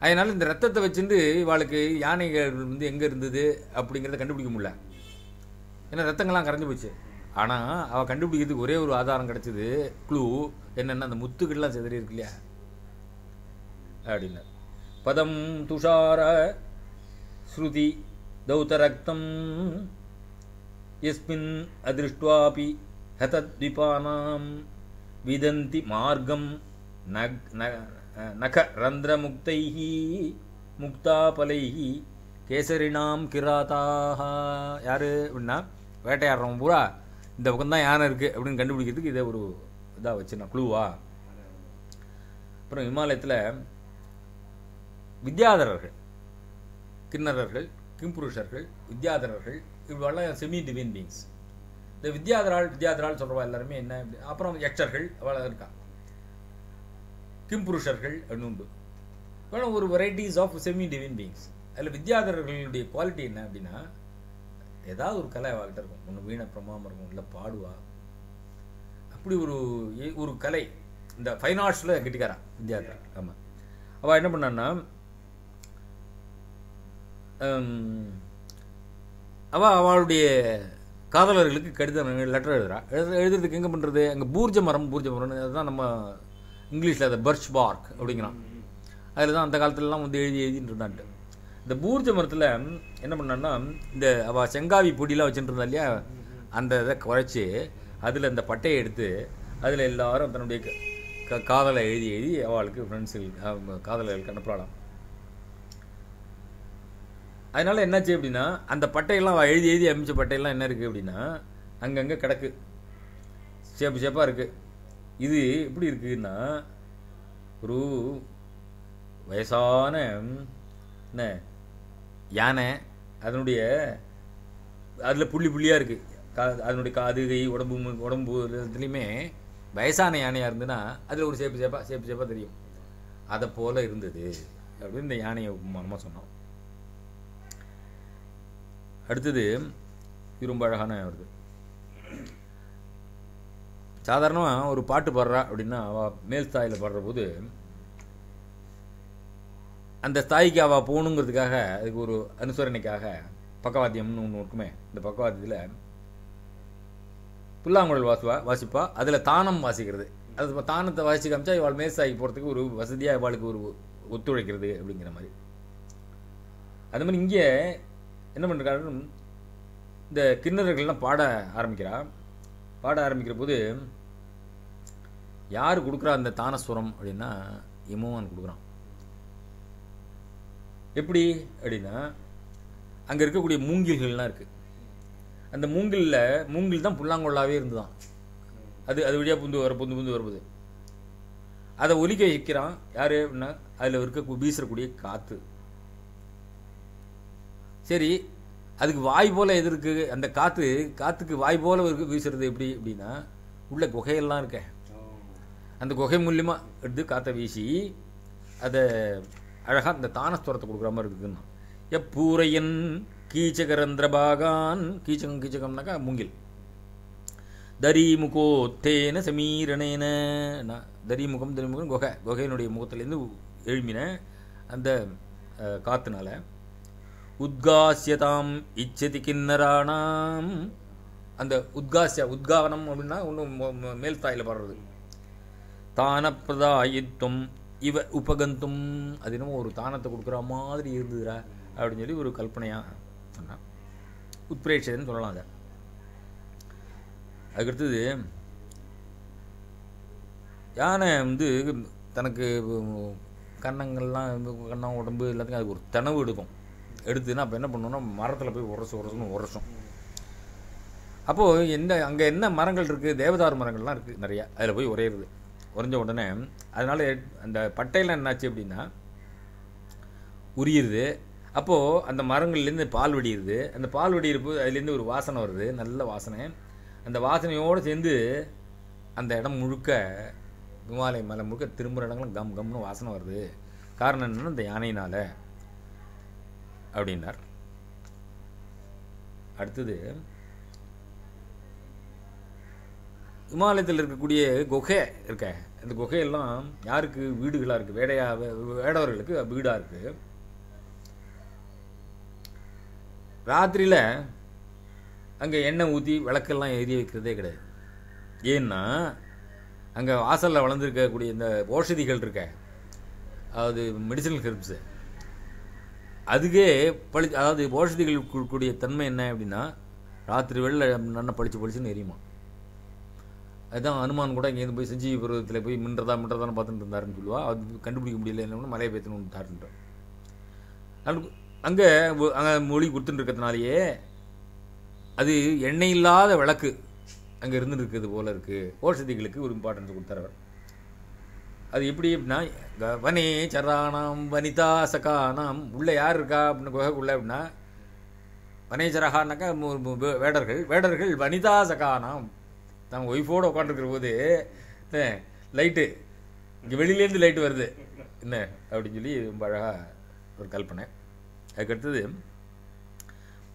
அதனால் இந்த ரத்தத்தை வச்சுட்டு இவாளுக்கு யானைகள் எங்கே இருந்தது அப்படிங்கிறத கண்டுபிடிக்க முடியல. ஏன்னா ரத்தங்கள்லாம் கரைஞ்சி போச்சு. ஆனால் அவள் கண்டுபிடிக்கிறதுக்கு ஒரே ஒரு ஆதாரம் கிடச்சிது, க்ளூ என்னென்னா அந்த முத்துக்கள்லாம் செதறி இருக்கு இல்லையா அப்படின்னா. பதம் துஷார ஸ்ருதி தௌதரக்தம் யஸ்மின் அதிருஷ்டுவாபி ஹதத்விபானாம் விதந்தி மார்க்கம் நக ரந்திரமுக்தைஹி முக்தாபலைஹி கேசரினாம் கிராதாக. யார் அப்படின்னா, வேட்டையாடுறவன் பூரா இந்த பக்கம்தான் யானை இருக்குது அப்படின்னு கண்டுபிடிக்கிறதுக்கு இதை ஒரு இதாக வச்சுனா க்ளூவா. அப்புறம் இமாலயத்தில் வித்யாதரர்கள், கிண்ணறர்கள், கிம்புருஷர்கள், வித்யாதரர்கள் இவெல்லாம் செமி டிவைன் பீயிங்ஸ். இந்த வித்யாதரால் சொல்கிறவா எல்லாருமே என்ன, அப்புறம் யக்ஷர்கள் அவ்வளோ இருக்கா, கிம்புருஷர்கள் அப்படின்னு உண்டு. ஆனால் ஒரு varieties of semi divine beings. அதில் வித்யாதரர்களுடைய குவாலிட்டி என்ன அப்படின்னா, ஏதாவது ஒரு கலை அவள்கிட்ட இருக்கும். ஒன்று வீணை பிரமாமம் இருக்கும், இல்லை பாடுவா. அப்படி ஒரு கலை, இந்த ஃபைன் ஆர்ட்ஸில் கெட்டிக்காரா வித்யாதரர். ஆமாம். அவள் என்ன பண்ணான்னா, அவளுடைய காதலர்களுக்கு கடிதம் லெட்டர் எழுதுறதுக்கு எங்கே பண்ணுறது, அங்கே பூர்ஜ மரம் அதுதான் நம்ம இங்கிலீஷில் அதை பர்ச் பார்க் அப்படிங்கிறான். அதில் தான் அந்த காலத்துலலாம் வந்து எழுதிட்டு இருந்தான்ட்டு. இந்த பூர்ஜ மரத்தில் என்ன பண்ணான்னா, இந்த அவள் செங்காவி பொடியெலாம் வச்சுட்டு இருந்தா இல்லையா, அந்த இதை குறைச்சி அதில் அந்த பட்டையை எடுத்து அதில் எல்லாரும் தன்னுடைய காதலை எழுதி அவளுக்கு ஃப்ரெண்ட்ஸுக்கு காதலர்களுக்கு அனுப்பலாம். அதனால் என்னாச்சு அப்படின்னா, அந்த பட்டையெல்லாம் அவள் எழுதி அமைச்ச பட்டையெல்லாம் என்ன இருக்குது அப்படின்னா, அங்கங்கே கிடக்கு, சேப்பாக இருக்குது. இது எப்படி இருக்குன்னா, ஒரு வயசான என்ன யானை, அதனுடைய அதில் புள்ளியாக இருக்குது. அதனுடைய காது, கை, உடம்பு இதுலேயுமே வயசான யானையாக இருந்ததுன்னா அதில் ஒரு சேப்பாக தெரியும். அதை போல் இருந்தது அப்படின்னு இந்த யானையை மனமாக சொன்னோம். அடுத்தது இது ரொம்ப அழகான வருது. சாதாரணமாக ஒரு பாட்டு பாடுறா அப்படின்னா, அவள் மேல் ஸ்தாயில் பாடுற போது அந்த ஸ்தாய்க்கு அவள் போகணுங்கிறதுக்காக, அதுக்கு ஒரு அனுசரணைக்காக பக்கவாத்தியம்னு ஒன்று இருக்குமே. இந்த பக்கவாத்தியத்தில் புல்லாங்குழல் வாசிப்பா, அதில் தானம் வாசிக்கிறது. அது தானத்தை வாசிச்சு காமிச்சா இவாள் மேல் ஸ்தாய்க்கு போகிறதுக்கு ஒரு வசதியாக இவாளுக்கு ஒரு ஒத்துழைக்கிறது அப்படிங்கிற மாதிரி. அது மாதிரி இங்கே என்ன பண்ணுறாரு, இந்த கிண்ணறர்கள்லாம் பாட ஆரம்பிக்கிற போது யார் கொடுக்குறா அந்த தானஸ்வரம் அப்படின்னா, இமோவான் கொடுக்குறான். எப்படி அப்படின்னா, அங்கே இருக்கக்கூடிய மூங்கில்கள்லாம் இருக்குது. அந்த மூங்கில் தான் புல்லாங்குழலாகவே இருந்துதான். அது வழியாக புந்து வரும்போது அதை ஒலிக்க வைக்கிறான். யார் அப்படின்னா, அதில் இருக்க வீசுறக்கூடிய காற்று. சரி, அதுக்கு வாய் போல் எது இருக்குது, அந்த காற்றுக்கு வாய் போல் வீசுறது எப்படி அப்படின்னா, உள்ள குகையெல்லாம் இருக்க, அந்த குகை மூலியமாக எடுத்து காற்றை வீசி அதை அழகாக அந்த தானஸ்வரத்தை கொடுக்குற மாதிரி இருக்குதுன்னா. எப்பூரையன் கீச்சகரந்திரபாகான், கீச்சகம்னாக்கா மூங்கில். தரிமுகோத்தேன சமீரணேன, தரிமுகம் குகையினுடைய முகத்திலேருந்து எழுமின அந்த காற்றுனால. உத்காசியதாம் இச்சதி கிண்ணரானாம், அந்த உத்காவனம் அப்படின்னா ஒன்று மேல் தாயில் பாடுறது. தானப்பிரதாயித்துவம் இவ உபகந்தும், அது என்னமோ ஒரு தானத்தை கொடுக்குற மாதிரி இருந்துதுரா அப்படின்னு சொல்லி ஒரு கல்பனையாக சொன்னான். உத்பிரேட்சன்னு சொல்லலாம் அதை. அதுக்கடுத்தது யானை வந்து தனக்கு கண்ணம் உடம்பு எல்லாத்துக்கும் அதுக்கு ஒரு தனவு எடுத்துன்னா அப்போ என்ன பண்ணணும்னா மரத்தில் போய் உரசும். அப்போது அங்கே என்ன மரங்கள் இருக்குது, தேவதாரு மரங்கள்லாம் இருக்குது நிறையா, அதில் போய் உறைஞ்ச உடனே அதனால் அந்த பட்டையெல்லாம் என்னாச்சு அப்படின்னா உரியுது. அப்போது அந்த மரங்கள்லேருந்து பால் வெடியுது. அந்த பால் வெடியிருப்பு அதுலேருந்து ஒரு வாசனை வருது, நல்ல வாசனை. அந்த வாசனையோடு சேர்ந்து அந்த இடம் முழுக்க, இமாலய மலை முழுக்க திரும்புகிற இடங்களும் கம்னு வாசனை வருது. காரணம் என்னென்னா இந்த யானையினால் அப்படின்னார். அடுத்தது இமாலயத்தில் இருக்கக்கூடிய குகை இருக்க, அந்த குகையெல்லாம் யாருக்கு வீடுகளாக இருக்குது, வேடவர்களுக்கு வீடாக இருக்குது. ராத்திரியில் அங்கே எண்ணெய் ஊற்றி விளக்கெல்லாம் எரிய வைக்கிறதே கிடையாது. ஏன்னா அங்கே வாசலில் வளர்ந்துருக்கக்கூடிய இந்த ஓஷதிகள் இருக்க, அதாவது மெடிசனல் ஹெர்ப்ஸு, அதுக்கே அதாவது ஓஷதிகள் கூடிய தன்மை என்ன அப்படின்னா ராத்திரி வெளில நல்லா பளிச்சுன்னு எரியுமா. அதுதான் அனுமான் கூட இங்கேருந்து போய் சஞ்சீவி பருவத்தில் போய் மின்றதான்னு பார்த்துட்டு இருந்தாருன்னு சொல்லுவா. அது கண்டுபிடிக்க முடியல, என்ன மலையை பேத்தணும்னு தாருன்றார். அங்கே மொழி கொடுத்துட்டு இருக்கிறதுனாலேயே அது எண்ணெய் இல்லாத விளக்கு அங்கே இருந்துட்டு இருக்கிறது போல இருக்குது. ஓஷதிகளுக்கு ஒரு இம்பார்ட்டன்ஸ் கொடுத்தார். அது எப்படி அப்படின்னா வனே சரானாம் வனிதா சகானாம், உள்ளே யார் இருக்கா அப்படின்னு குகைக்குள்ளே அப்படின்னா வனேச்சரகான்னாக்கா வேடர்கள் வனிதா சகானாம், தான் ஒய்ஃபோடு உட்காந்துருக்கிற போது லைட்டு இங்கே வெளியிலேருந்து லைட்டு வருது என்ன அப்படின்னு சொல்லி ரொம்ப அழகாக ஒரு கல்பனை. அதுக்கடுத்தது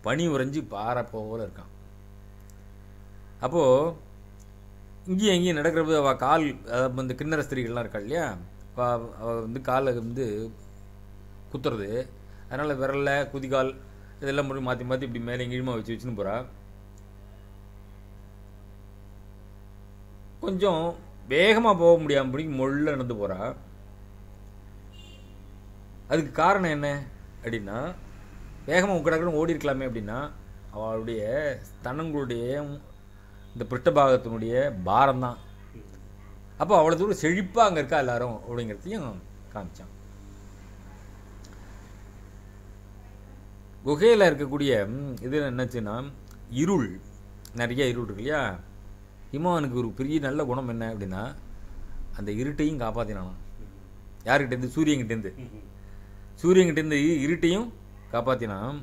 பனி உறைஞ்சி பாறை போல இருக்கான். அப்போது இங்கேயும் எங்கேயும் நடக்கிறப்போ அவள் கால், இந்த கிண்ணற ஸ்திரீகள்லாம் இருக்கா இல்லையா, அவள் வந்து காலை வந்து குத்துறது, அதனால் விரலில் குதிகால் இதெல்லாம் முடி மாற்றி இப்படி மேலே எங்கேயுமா வச்சுன்னு போகிறா. கொஞ்சம் வேகமாக போக முடியாமல் மொள்ள நடந்து போகிறா. அதுக்கு காரணம் என்ன அப்படின்னா, வேகமாக உட்கடக்குன்னு ஓடி இருக்கலாமே அப்படின்னா அவளுடைய ஸ்தனங்களுடைய இந்த பிருஷ்டபாகத்தினுடைய பாரம்தான். அப்போ அவ்வளோ தூரம் செழிப்பாக அங்கே இருக்கா எல்லாரும் அப்படிங்கிறதையும் காமிச்சான். குகையில் இருக்கக்கூடிய இது என்னாச்சுன்னா இருள், நிறைய இருள் இருக்கு இல்லையா. ஹிமவானுக்கு ஒரு பெரிய நல்ல குணம் என்ன அப்படின்னா அந்த இருட்டையும் காப்பாற்றினான். யாருக்கிட்டேருந்து? சூரியன்கிட்டேருந்து இருட்டையும் காப்பாற்றினான்.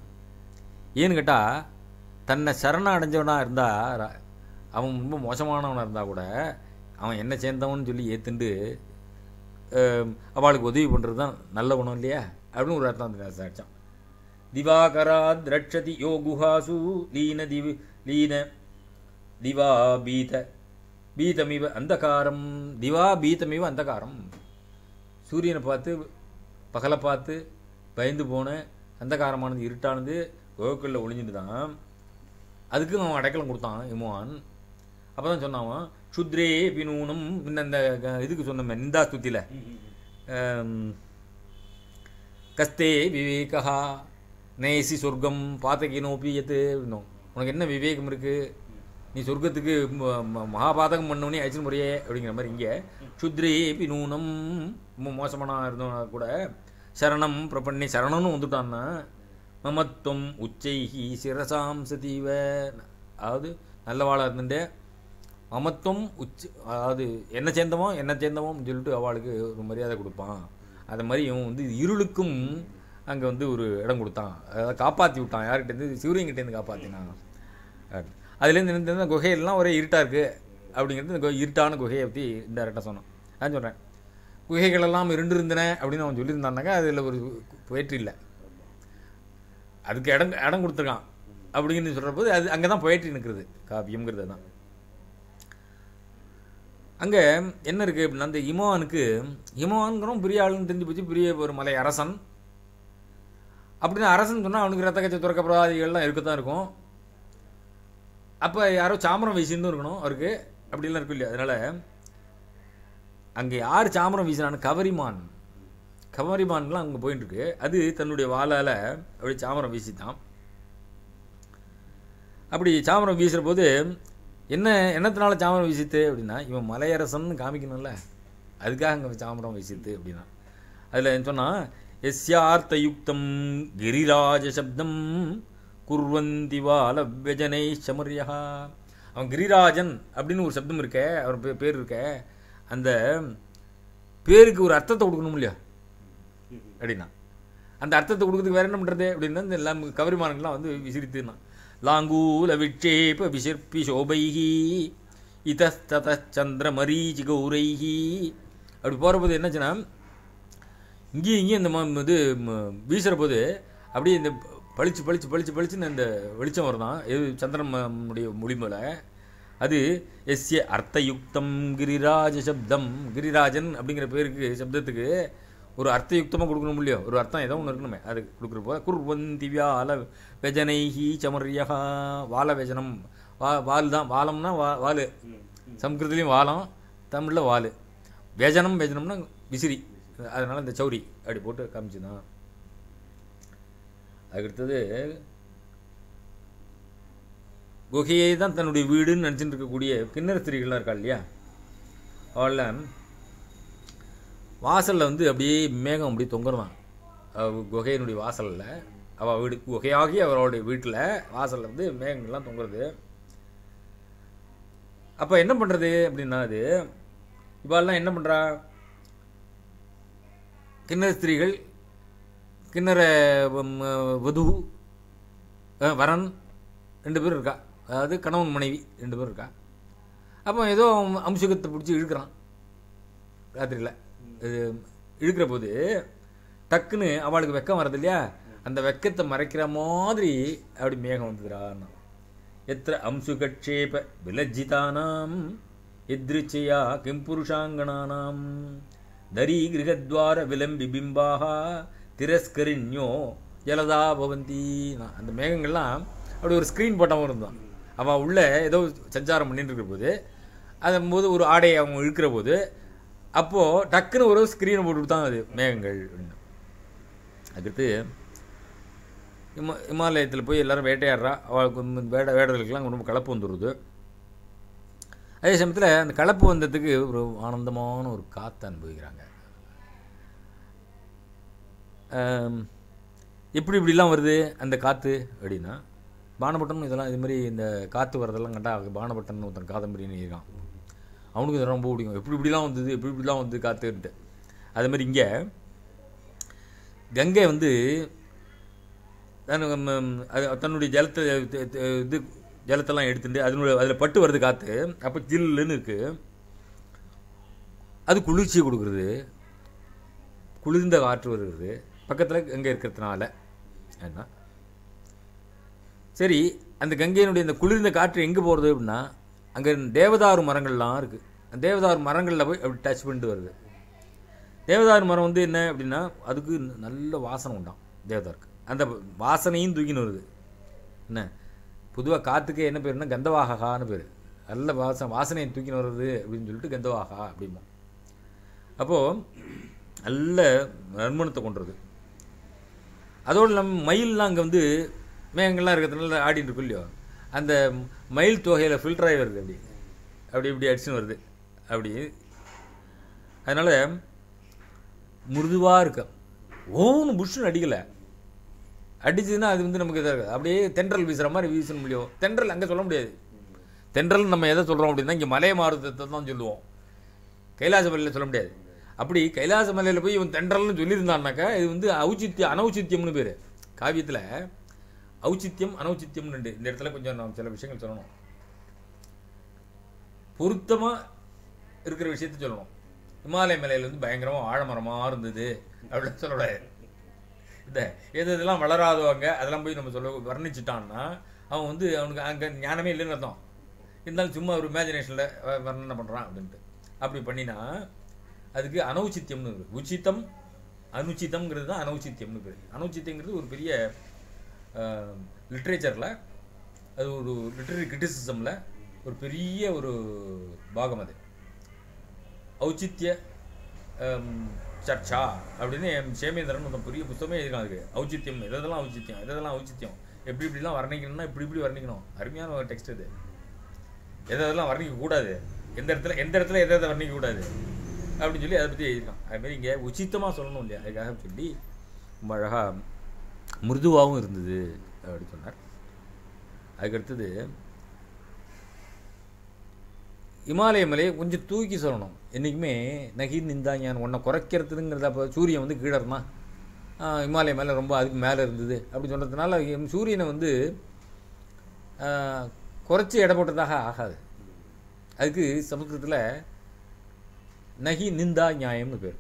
ஏன்னு கேட்டால் தன்னை சரணம் அடைஞ்சவனாக இருந்தால், அவன் ரொம்ப மோசமானவனாக இருந்தால் கூட அவன் என்ன சேர்ந்தவன்னு சொல்லி ஏற்றுண்டு அவளுக்கு உதவி பண்ணுறது தான் நல்ல குணம் இல்லையா அப்படின்னு ஒரு அர்த்தம் அந்த சாட்சான். திவாகரா திரட்சதி யோ குஹாசு லீன திவா பீதமிவ அந்தகாரம். திவா பீதமிவ அந்தகாரம். சூரியனை பார்த்து பகலை பார்த்து பயந்து போன அந்தகாரமானது இருட்டானது கோகுலில் ஒளிஞ்சிட்டு தான் அதுக்கு அவன் அடைக்கலம் கொடுத்தான் ஹிமவான். அப்போ தான் சொன்னான் சுத்ரே பினூனம். இந்த இதுக்கு சொன்ன நிந்தா ஸ்துதியில் கஸ்தே விவேகா நேசி சொர்க்கம் பாத்தகினோப்பியத்து இருந்தோம். உனக்கு என்ன விவேகம் இருக்குது, நீ சொர்க்கத்துக்கு மகாபாதகம் பண்ணவனே அழிச்சு முறையே அப்படிங்கிற மாதிரி. இங்கே சுத்ரே பினூனம், ரொம்ப மோசமான இருந்தோம்னா கூட சரணம் பிரபண்ணி, சரணம்னு வந்துட்டான்னா மமத்துவம் உச்சைஹி சிரசாம் சதீவ, அதாவது நல்லவாளாக இருந்துட்டு மமத்துவம் அதாவது என்ன சேர்ந்தவோம் சொல்லிட்டு அவளுக்கு ஒரு மரியாதை கொடுப்பான். அது மாதிரி இவன் வந்து இருளுக்கும் அங்கே வந்து ஒரு இடம் கொடுத்தான், அதாவது காப்பாற்றி விட்டான். யார்கிட்டேருந்து? சூரியன்கிட்டேருந்து காப்பாற்றினான். அதுலேருந்து இந்த குகையெல்லாம் ஒரே இருட்டாக இருக்குது அப்படிங்கிறது இந்த இருட்டான குகையை பற்றி இன்டெரக்டாக சொன்னான். நான் சொல்கிறேன் குகைகளெல்லாம் இருந்திருந்தன அப்படின்னு அவன் சொல்லியிருந்தான்னாக்கா அதில் ஒரு போயிற்று இல்லை, அதுக்கு இடம் கொடுத்துருக்கான் அப்படின்னு சொல்கிறபோது அது அங்கே தான் போயிட்டு நிற்கிறது காவியம்ங்கிறது தான். அங்கே என்ன இருக்குது அப்படின்னா அந்த ஹிமவானுங்கிறோம் பெரிய ஆளுன்னு தெரிஞ்சு போச்சு, பெரிய ஒரு மலை அரசன். அப்படின்னு அரசன் சொன்னால் அவனுக்கு ரத்த கச்ச துறக்க பிரவாதிகள்லாம் இருக்க தான் இருக்கும். அப்போ யாரோ சாமரம் வீசின்னு இருக்கணும் அவருக்கு, அப்படிலாம் இருக்கும் இல்லையா. அதனால் அங்கே யார் சாமரம் வீசினான்னு கவரிமான்லாம் அங்கே போயிட்டுருக்கு. அது தன்னுடைய வாளால் அப்படி சாமரம் வீசித்தான். அப்படி சாமரம் வீசுகிற போது என்னத்தினால சாமரம் வீசித்து அப்படின்னா இவன் மலையரசன் காமிக்கணும்ல. அதுக்காக அங்கே சாமரம் வீசித்து அப்படின்னா. அதில் சொன்னால் எஸ்யார்த்தயுக்தம் கிரிராஜ சப்தம் குர்வந்தி வால வியஜனை சமரியா. அவன் கிரிராஜன் அப்படின்னு ஒரு சப்தம் இருக்க, அவர் பேர் இருக்க, அந்த பேருக்கு ஒரு அர்த்தத்தை கொடுக்கணும் இல்லையா அப்படின்னா. அந்த அர்த்தத்தை கொடுக்குறதுக்கு வேற என்ன பண்ணுறது அப்படின்னா இந்த எல்லாம் கவரிமானங்கள்லாம் வந்து விசிரித்துனா லாங்கூல விட்சேப விசிற்பி சோபைகி இதஸ்தத சந்திர மரீச்சி கௌரைகி. அப்படி போகிற போது என்னாச்சுன்னா இங்கேயும் இங்கேயும் இந்த இது வீசுகிற போது அப்படியே இந்த பளிச்சு பளிச்சு பளிச்சு பளிச்சுன்னு இந்த வெளிச்சம் வருதான் எது சந்திரனுடைய மொழிமொழ. அது எஸ்ய அர்த்தயுக்தம் கிரிராஜ சப்தம். கிரிராஜன் அப்படிங்கிற பேருக்கு சப்தத்துக்கு ஒரு அர்த்தயுக்தமாக கொடுக்கணும் இல்லையோ, ஒரு அர்த்தம் ஏதோ ஒன்று இருக்கணுமே, அது கொடுக்குறப்போ குர்வந்தி வியால வெஜனைஹி சமரியா. வால வெஜனம், வால் தான், வாலம்னா வால், சம்ஸ்கிருதத்துலேயும் வாலம், தமிழில் வால். வெஜனம் வெஜனம்னா விசிறி, அதனால் இந்த சௌரி அப்படி போட்டு காமிச்சுதான். அதுக்கடுத்தது குகையை தான் தன்னுடைய வீடுன்னு நினச்சிட்டு இருக்கக்கூடிய கிண்ணற ஸ்திரீகள்லாம் இருக்கா இல்லையா, அவள் வாசலில் வந்து அப்படியே மேகம் அப்படியே தொங்குறதான் குகையினுடைய வாசலில். அவள் வீடு குகையாகி அவளுடைய வீட்டில் வாசலில் வந்து மேகங்கள்லாம் தொங்குறது. அப்போ என்ன பண்ணுறது அப்படின்னா, அது இவாள்லாம் என்ன பண்ணுறா, கிண்ணற ஸ்திரீகள், கிண்ணற வது வரன் 2 பேர் இருக்கா, அதாவது கணவன் மனைவி 2 பேர் இருக்கா. அப்போ ஏதோ அம்சுகத்தை பிடிச்சி இழுக்கிறான் ராத்திரியில். இது இழுக்கிற போது டக்குன்னு அவளுக்கு வெக்கம் வரது இல்லையா, அந்த வெக்கத்தை மறைக்கிற மாதிரி அப்படி மேகம் வந்துடுறான்னா. எத்திர அம்சுகட்சேப விலஜ்ஜிதானாம் எத்ரிச்சையா கிம் புருஷாங்கனானாம் தரி கிரகத்வார விலம்பி பிம்பாக திரஸ்கரிண்யோ ஜலதா பவந்தி. அந்த மேகங்கள்லாம் அப்படி ஒரு ஸ்க்ரீன் போட்டவங்க இருந்தான். அவள் உள்ள ஏதோ சஞ்சாரம் பண்ணிட்டு இருக்கிற போது அதன் போது ஒரு ஆடையை அவங்க இழுக்கிற போது அப்போது டக்குன்னு ஒரு ஸ்க்ரீனை போட்டு தான் அது மேகங்கள் அப்படின்னு. அதுக்கு இமாலயத்தில் போய் எல்லோரும் வேட்டையாடுறா. அவளுக்கு வேடுறதுக்கெல்லாம் ரொம்ப கலப்பு வந்துடுது. அதே சமயத்தில் அந்த கலப்பு வந்ததுக்கு ஒரு ஆனந்தமான ஒரு காற்றை அனுபவிக்கிறாங்க. இப்படிலாம் வருது அந்த காற்று அப்படின்னா, பானபட்டன் இதெல்லாம் இது மாதிரி இந்த காற்று வரதெல்லாம் கண்டா பானபட்டன் ஒருத்தன் காதம்பரின்னு இருக்கான், அவனுக்கு இதெல்லாம் ரொம்ப பிடிக்கும். இப்படிலாம் வந்தது, இப்படிலாம் வந்து காற்றுன்ட்டு. அது மாதிரி இங்கே கங்கை வந்து தன்னுடைய ஜலத்தை இது ஜலத்தெல்லாம் எடுத்துட்டு அதில் பட்டு வருது காற்று. அப்போ ஜில்லுன்னு இருக்குது, அது குளிர்ச்சியை கொடுக்குறது, குளிர்ந்த காற்று வருகிறது பக்கத்தில் கங்கை இருக்கிறதுனால. ஏன்னா சரி, அந்த கங்கையினுடைய இந்த குளிர்ந்த காற்று எங்கே போகிறது அப்படின்னா, அங்கே தேவதாரு மரங்கள்லாம் இருக்குது. அந்த தேவதாரு மரங்களில் போய் அப்படி டச் பண்ணிட்டு வருது. தேவதாரு மரம் வந்து என்ன அப்படின்னா, அதுக்கு நல்ல வாசனை உண்டாம் தேவதாருக்கு. அந்த வாசனையும் தூக்கின்னு வருது. என்ன பொதுவாக காற்றுக்கே என்ன பேருன்னா கந்தவாகான்னு பேர். நல்ல வாசனையை தூக்கின்னு வருது அப்படின்னு சொல்லிட்டு கந்தவாகா அப்படிமோ. அப்போது நல்ல நறுமணத்தை கொண்டுறது. அதோடு நம்ம மயிலெலாம் அங்கே வந்து மேகங்கள்லாம் இருக்கிறதுனால ஆடிட்டு இருக்கும் இல்லையோ, அந்த மயில் தொகையில் ஃபில்டர் ஆகி வருது, அப்படி இப்படி அடிச்சுன்னு வருது அப்படி. அதனால் மிருதுவாக இருக்க ஓன்னு புஷ்ஷுன்னு அடிக்கலை, அடிச்சதுன்னா அது வந்து நமக்கு இதாக இருக்குது. அப்படியே தென்றல் வீசுகிற மாதிரி வீசணும் முடியும். தென்றல் அங்கே சொல்ல முடியாது. தென்றல் நம்ம எதை சொல்கிறோம் அப்படின்னா இங்கே மலை மாறுதத்தை தான் சொல்லுவோம், கைலாச மலையில் சொல்ல முடியாது. அப்படி கைலாச மலையில் போய் இவன் தென்றல்னு சொல்லியிருந்தான்னாக்கா இது வந்து அனௌச்சித்தியம்னு பேர். காவியத்தில் ஔச்சித்தியம் அனௌச்சித்தியம்னு இந்த இடத்துல கொஞ்சம் நாம் சில விஷயங்கள் சொல்லணும். பொருத்தமாக இருக்கிற விஷயத்த சொல்லணும். இமாலய மலையில் வந்து பயங்கரமாக ஆழமரமாக இருந்தது அப்படின்னு சொல்லக்கூடாது. இந்த இதெல்லாம் வளராதவங்க அதெல்லாம் போய் நம்ம சொல்ல வர்ணிச்சிட்டான்னா அவன் வந்து அவனுக்கு அங்கே ஞானமே இல்லைன்னு அர்த்தம். இருந்தாலும் சும்மா ஒரு இமேஜினேஷனில் வர்ணனை பண்ணுறான் அப்படின்ட்டு. அப்படி பண்ணினா அதுக்கு அனௌச்சித்தியம்னு இருக்குது. உச்சித்தம் அனுச்சிதம்ங்கிறது தான் அனௌச்சித்தியம்னு பேர். அனௌச்சித்தியங்கிறது ஒரு பெரிய லிட்ரேச்சரில், அது ஒரு லிட்ரரி கிரிட்டிசிசமில் ஒரு பெரிய ஒரு பாகம். அது ஔச்சித்ய சர்ச்சா அப்படின்னு சேமேந்திரன் ஒரு பெரிய புத்தகமே இருக்கான். அதுக்கு ஔச்சித்தியம், எதெல்லாம் ஔச்சித்தியம், எதெல்லாம் ஔச்சித்தியம், எப்படி இப்படிலாம் வர்ணிக்கணும்னா இப்படி வர்ணிக்கணும். அருமையான ஒரு டெக்ஸ்ட் இது. எதெல்லாம் வர்ணிக்கக்கூடாது, எந்த இடத்துல எதை வர்ணிக்கக்கூடாது, அப்படின்னு சொல்லி அதை பற்றி எழுதியிருக்கான். அதுமாதிரி இங்கே உச்சித்தமாக சொல்லணும் இல்லையா, அதுக்காக சொல்லி ரொம்ப அழகாக மிருதுவாகவும் இருந்தது அப்படின்னு சொன்னார். அதுக்கடுத்தது இமாலய மலையை கொஞ்சம் தூக்கி சொல்லணும். என்றைக்குமே நகீர் நிந்தாஞான் ஒன்றை குறைக்கிறதுங்கிறத. அப்போ சூரியன் வந்து கீழே இருந்தான், இமாலய மேலே ரொம்ப அதுக்கு மேலே இருந்தது அப்படின்னு சொன்னதுனால சூரியனை வந்து குறைச்சி எடை போட்டதாக ஆகாது. அதுக்கு சமஸ்கிருதத்தில் நகி நிந்தா நியாயம்னு பேர்.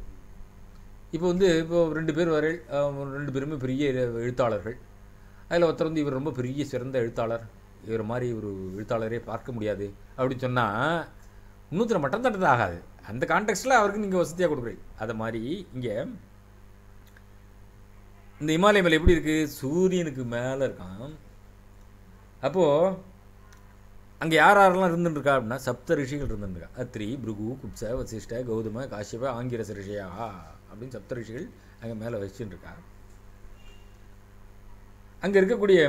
இப்போ வந்து இப்போ 2 பேர் வரை 2 பேருமே பெரிய எழுத்தாளர்கள். அதில் ஒருத்தர் வந்து இவர் ரொம்ப பெரிய சிறந்த எழுத்தாளர், இவர் மாதிரி ஒரு எழுத்தாளரே பார்க்க முடியாது அப்படின்னு சொன்னால் இன்னொருத்தரை மட்டம் தட்டது ஆகாது. அந்த கான்டெக்ஸ்டில் அவருக்கு நீங்கள் வசதியாக கொடுக்குறீங்க. அதை மாதிரி இங்கே இந்த இமாலய மலை எப்படி இருக்குது, சூரியனுக்கு மேலே இருக்கான். அப்போது அங்கே யாரெல்லாம் இருந்துருக்கா அப்படின்னா சப்த ரிஷிகள் இருந்துருக்கா. அத்ரி, பிருகு, குப்ச, வசிஷ்ட, கௌதம, காஷ்யப, ஆங்கிரச ரிஷியா அப்படின்னு சப்த ரிஷிகள் அங்கே மேலே வச்சுட்டு இருக்கா. அங்கே இருக்கக்கூடிய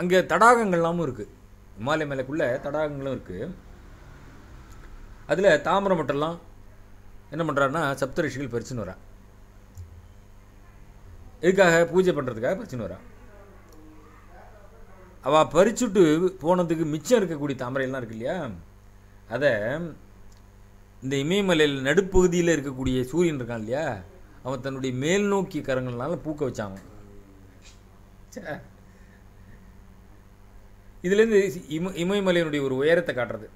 அங்கே தடாகங்கள்லாமும் இருக்குது. இமாலய மலைக்குள்ளே தடாகங்களும் இருக்குது. அதில் தாமரை மட்டெல்லாம் என்ன பண்ணுறாருன்னா சப்த ரிஷிகள் பறிச்சுன்னு வரா. எதுக்காக? பூஜை பண்ணுறதுக்காக பறிச்சுன்னு வரா. அவள் பறிச்சுட்டு போனதுக்கு மிச்சம் இருக்கக்கூடிய தாமரையெல்லாம் இருக்கு இல்லையா, அதை இந்த இமயமலையில் நடுப்பகுதியில் இருக்கக்கூடிய சூரியன் இருக்கான் இல்லையா, அவன் தன்னுடைய மேல் நோக்கி கரங்கள்னால பூக்க வச்சான். இதுலேருந்து இமயமலையினுடைய ஒரு உயரத்தை காட்டுறது.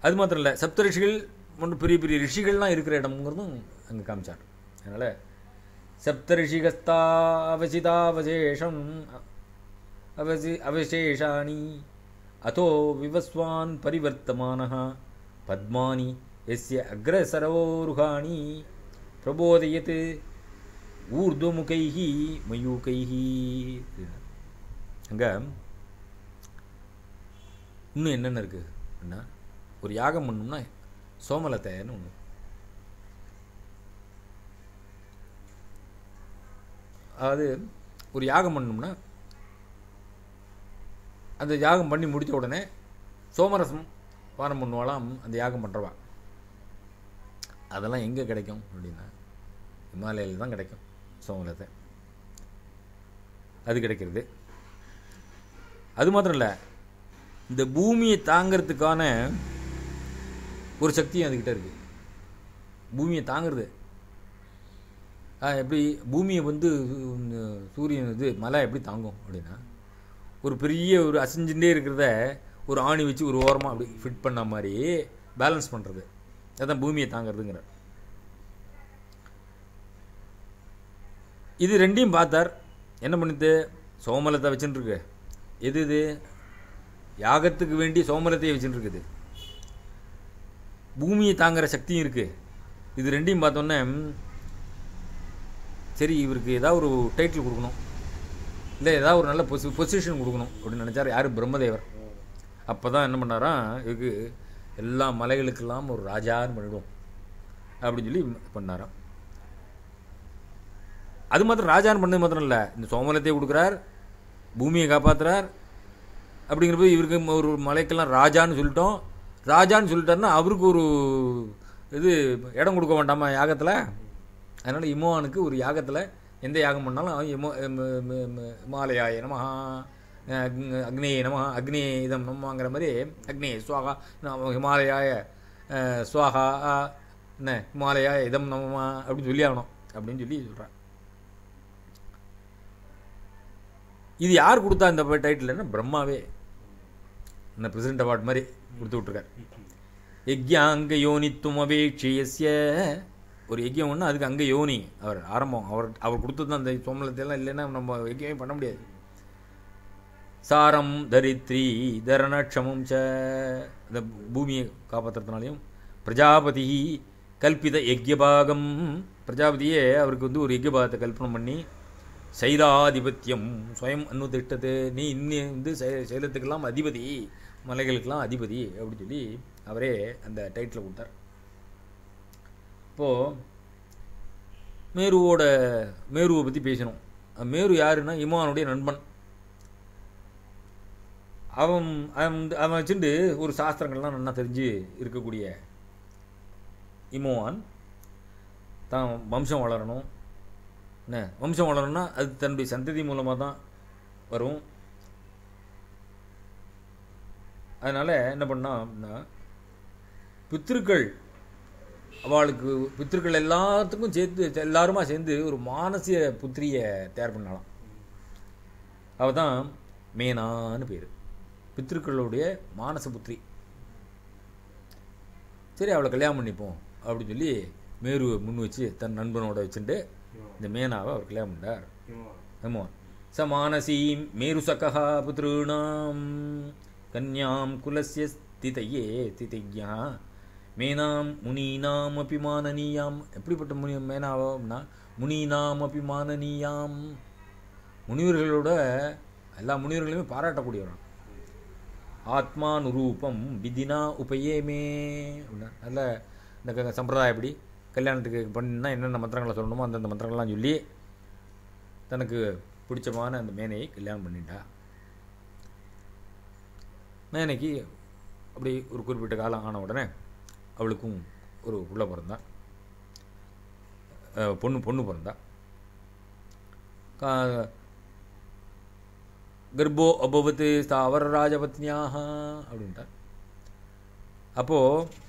அது மாத்திரம் இல்லை, சப்த ரிஷிகள் ஒன்று பெரிய பெரிய ரிஷிகள்லாம் இருக்கிற இடம்ங்கிறதும் அங்கே காமிச்சார். அதனால் சப்த ரிஷிகஸ்தா அவசிதாவசேஷம் அவசேஷாணி அதோ விவஸ்வான் பரிவர்த்தமானஹ பத்மானி எஸ்ய அக்ரசரோருகாணி பிரபோதயத் ஊர்துமுகைஹி மயூகைஹி. அங்கே இன்னும் என்னென்ன இருக்குது அப்படின்னா, ஒரு யாகம் பண்ணோம்னா சோமலத்தைன்னு ஒன்று, அதாவது ஒரு யாகம் பண்ணோம்னா அந்த யாகம் பண்ணி முடித்த உடனே சோமரசம் பானம் பண்ணுவாலாம் அந்த யாகம் பண்ணுறவா. அதெல்லாம் எங்கே கிடைக்கும் அப்படின்னா இமாலயில் தான் கிடைக்கும். சோமலத்தை அது கிடைக்கிறது. அது மாத்திரம் இல்லை, இந்த பூமியை தாங்கிறதுக்கான ஒரு சக்தியும் அதுக்கிட்ட இருக்குது. பூமியை தாங்கிறது எப்படி, பூமியை வந்து சூரியன் இது மலை எப்படி தாங்கும் அப்படின்னா, ஒரு பெரிய ஒரு அசைஞ்சுட்டே இருக்கிறத ஒரு ஆணி வச்சு ஒரு ஓரமாக அப்படி ஃபிட் பண்ண மாதிரி பேலன்ஸ் பண்ணுறது, அதுதான் பூமியை தாங்கிறதுங்கிற. இது ரெண்டையும் பார்த்தார். என்ன பண்ணிட்டு சோமலத்தை வச்சுட்டு இருக்கு. எது இது? யாகத்துக்கு வேண்டி சோமலத்தையே வச்சுட்டு இருக்குது. பூமியை தாங்குகிற சக்தியும் இருக்குது. இது ரெண்டையும் பார்த்தோன்னே சரி இவருக்கு ஏதாவது ஒரு டைட்டில் கொடுக்கணும், இல்லை ஏதாவது ஒரு நல்ல பொசிஷன் கொடுக்கணும் அப்படின்னு நினச்சார். யார்? பிரம்மதேவர். அப்போ தான் என்ன பண்ணாராம், இதுக்கு எல்லா மலைகளுக்கெல்லாம் ஒரு ராஜான்னு பண்ணிவிடும் அப்படின்னு சொல்லி பண்ணாராம். அது மாத்திரம் ராஜான்னு பண்ணது மாத்திரம் இல்லை, இந்த சோமலத்தையே கொடுக்குறார், பூமியை காப்பாற்றுறார். அப்படிங்கிறப்ப இவருக்கு ஒரு மலைக்கெல்லாம் ராஜான்னு சொல்லிட்டோம். ராஜான்னு சொல்லிட்டாருன்னா அவருக்கு ஒரு இது இடம் கொடுக்க வேண்டாமா யாகத்தில்? அதனால் இமோனுக்கு ஒரு யாகத்தில் எந்த யாகம் பண்ணாலும் இமாலயாய நம அக்னேய நம அக்னே இதம் நம்மங்கிற மாதிரி அக்னே சுவாகா ஹிமாலயாய சுவாகா என்ன ஹிமாலயாய இதம் நம்ம அப்படின்னு சொல்லி ஆகணும் அப்படின்னு சொல்லி சொல்கிறான். இது யார் கொடுத்தா இந்த டைட்டில்னா பிரம்மாவே என்ன பிரசிடென்ட் அவார்டு மாதிரி கொடுத்து விட்ருக்கார். யக்யாங்க யோனித்துவம் அபேட்சியஸ்ய, ஒரு யஜ்யம் ஒன்று அதுக்கு அங்கே யோனி அவர் ஆரம்பம், அவர் கொடுத்தது தான் அந்த சோமலத்தையெல்லாம். இல்லைன்னா நம்ம யஜ்யமே பண்ண முடியாது. சாரம் தரித்ரி தரணக்ஷமம் ச, இந்த பூமியை காப்பாற்றுறதுனாலையும் பிரஜாபதி கல்பித யஜ்யபாகம், பிரஜாபதியே அவருக்கு வந்து ஒரு யஜ்யபாகத்தை கல்பனை பண்ணி சைலாதிபத்தியம் ஸ்வயம் அனுதிஷ்டது, நீ இன்னும் வந்து சைலத்துக்கெல்லாம் அதிபதி, மலைகளுக்கெல்லாம் அதிபதி அப்படின்னு சொல்லி அவரே அந்த டைட்டில் கொடுத்தார். இப்போது மேருவை பற்றி பேசணும். மேரு யாருன்னா இமானுடைய நண்பன். அவன் வச்சுட்டு ஒரு சாஸ்திரங்கள்லாம் நல்லா தெரிஞ்சு இருக்கக்கூடிய இமோவான் தான் வம்சம் வளரணும். என்ன வம்சம் வளரணும்னா அது தன்னுடைய சந்ததி மூலமாக தான் வரும். அதனால் என்ன பண்ணா அப்படின்னா, பித்திருக்கள் அவளுக்கு பித்திருக்கள் எல்லாத்துக்கும் சேர்த்து எல்லாருமா சேர்ந்து ஒரு மானசிய புத்திரியை தயார் பண்ணலாம். அவள் தான் மேனான்னு பேர், பித்திருக்களுடைய மானச புத்திரி. சரி அவளை கல்யாணம் பண்ணிப்போம் அப்படின்னு சொல்லி மேருவை முன் வச்சு தன் நண்பனோட வச்சுட்டு இந்த மேனாவை அவர் கல்யாணம் பண்ணார். ஆமாம். ச மானசீம் மேரு சகா புத்ருணாம் கன்யாம் குலஸ்ய ஸ்திதையே ஸ்திதையா மேனாம் முனீனாம் அபிமானனீயாம். எப்படிப்பட்ட மேனாவம்னா முனீனாம் அபிமானனீயாம், முனிவர்களோட எல்லா முனிவர்களையுமே பாராட்டக்கூடியவரான். ஆத்மானுரூபம் விதினா உபயேமே அப்படின்னா, நல்ல இந்த சம்பிரதாயப்படி கல்யாணத்துக்கு பண்ணினா என்னென்ன மந்திரங்களை சொல்லணுமோ அந்தந்த மந்திரங்கள்லாம் சொல்லி தனக்கு பிடிச்சமான அந்த மேனையை கல்யாணம் பண்ணிட்டா. மேனைக்கு அப்படி ஒரு குறிப்பிட்ட காலம் ஆன உடனே அவளுக்கும் ஒரு புள்ள பிறந்தா, பொண்ணு பிறந்தா. கர்ப்போ அபவத்து ஸ்தாவர ராஜபத்னியாக அப்படின்ட்டார். அப்போது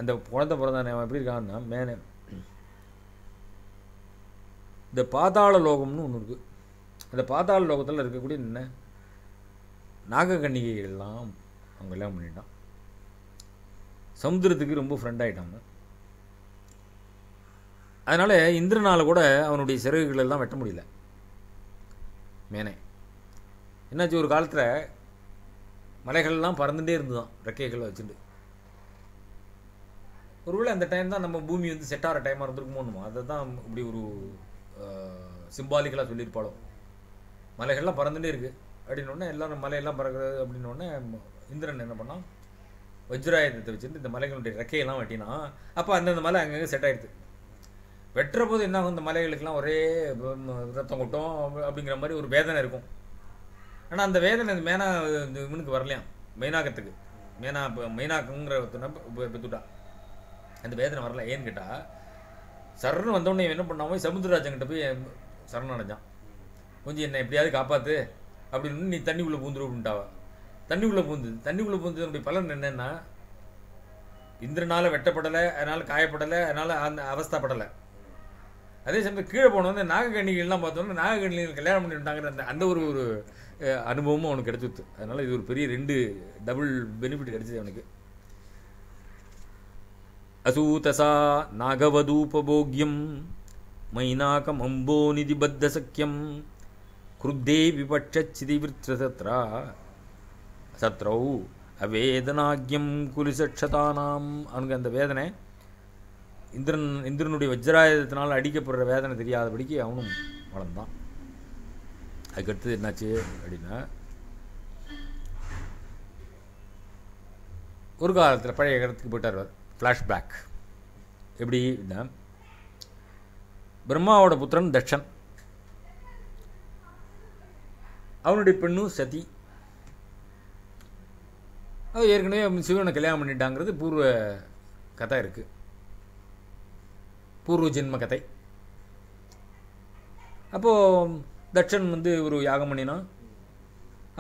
அந்த குழந்தை பிறந்தானே அவன் எப்படி இருக்கான்னா, மேலே இந்த பாதாள லோகம்னு ஒன்று இருக்குது. அந்த பாதாள லோகத்தில் இருக்கக்கூடிய என்ன நாகக்கன்னிகைகள்லாம் அவங்க எல்லாம் பண்ணிட்டான். சமுத்திரத்துக்கு ரொம்ப ஃப்ரெண்ட் ஆகிட்டாங்க. அதனால் இந்திரனால் கூட அவனுடைய சிறகுகள் எல்லாம் வெட்ட முடியல. மேனே என்னாச்சு, ஒரு காலத்தில் மலைகள்லாம் பறந்துகிட்டே இருந்துதான் ரெக்கைகளை வச்சுட்டு. ஒருவேளை அந்த டைம் தான் நம்ம பூமி வந்து செட் ஆகிற டைமாக இருந்திருக்குமோன்னுமோ, அதை தான் இப்படி ஒரு சிம்பாலிக்கலாக சொல்லியிருப்பாளோ. மலைகள்லாம் பறந்துகிட்டே இருக்குது அப்படின்னோடனே எல்லோரும் மலையெல்லாம் பறக்கிறது அப்படின்னோடனே இந்திரன் என்ன பண்ணான், வஜ்ராயுதத்தை வச்சுட்டு இந்த மலைகளுடைய ரெக்கையெல்லாம் வெட்டினா. அப்போ அந்தந்த மலை அங்கங்கே செட் ஆகிடுது. வெட்டுற போது என்ன ஆகும், இந்த மலைகளுக்கெல்லாம் ஒரே ரத்தம் கொட்டும் அப்படிங்கிற மாதிரி ஒரு வேதனை இருக்கும். ஆனால் அந்த வேதனை இந்த மேனா இவனுக்கு வரலையாம், மைனாகத்துக்கு. மைனாக்குங்கிற பெத்துட்டா. அந்த வேதனை வரல. ஏன்னு கேட்டால், சரண் வந்தோடனே என்ன பண்ணாமல் சமுத்திரராஜன்கிட்ட போய் சரண் அடைஞ்சான். கொஞ்சம் என்னை எப்படியாவது காப்பாற்று அப்படின்னு, நீ தண்ணிக்குள்ளே பூந்துரு அப்படின்ட்டாவா. தண்ணிக்குள்ளே பூந்ததனுடைய பலன் என்னென்னா, இந்திரனால் வெட்டப்படலை, அதனால் காயப்படலை, அதனால் அந்த அவஸ்தைப்படலை. அதே சமயம் கீழே போனோடனே நாகக்கன்னிகள்லாம் பார்த்தோன்னா நாகக்கன்னிகள் கல்யாணம் பண்ணிவிட்டாங்கிற அந்த ஒரு அனுபவமும் அவனுக்கு கிடைச்சிது. அதனால் இது ஒரு பெரிய 2 டபுள் பெனிஃபிட் கிடைச்சிது அவனுக்கு. அசூதசா நாகவதூபோக்யம் மைனாகம் அம்போநிதி பத்த சக்கியம் குருத்தே விபட்சிதிவிருத்ரா சத்ரௌ அவேதனாக்யம் குலிசக்ஷதானாம். அவனுக்கு அந்த வேதனை, இந்திரனுடைய வஜ்ராயுதத்தினால் அடிக்கப்படுற வேதனை தெரியாதபடிக்கு அவனும் வளர்ந்தான். அதுக்கடுத்தது என்னாச்சு அப்படின்னா, ஒரு காலத்தில் பழைய காலத்துக்கு போயிட்டார். ஃப்ளாஷ்பேக் எப்படின்னா, பிரம்மாவோட புத்திரன் தட்சன், அவனுடைய பெண்ணும் சதி. அது ஏற்கனவே சிவனை கல்யாணம் பண்ணிட்டாங்கிறது பூர்வ கதை இருக்குது, பூர்வ ஜென்ம கதை. அப்போது தட்சன் வந்து ஒரு யாகம் பண்ணினான்.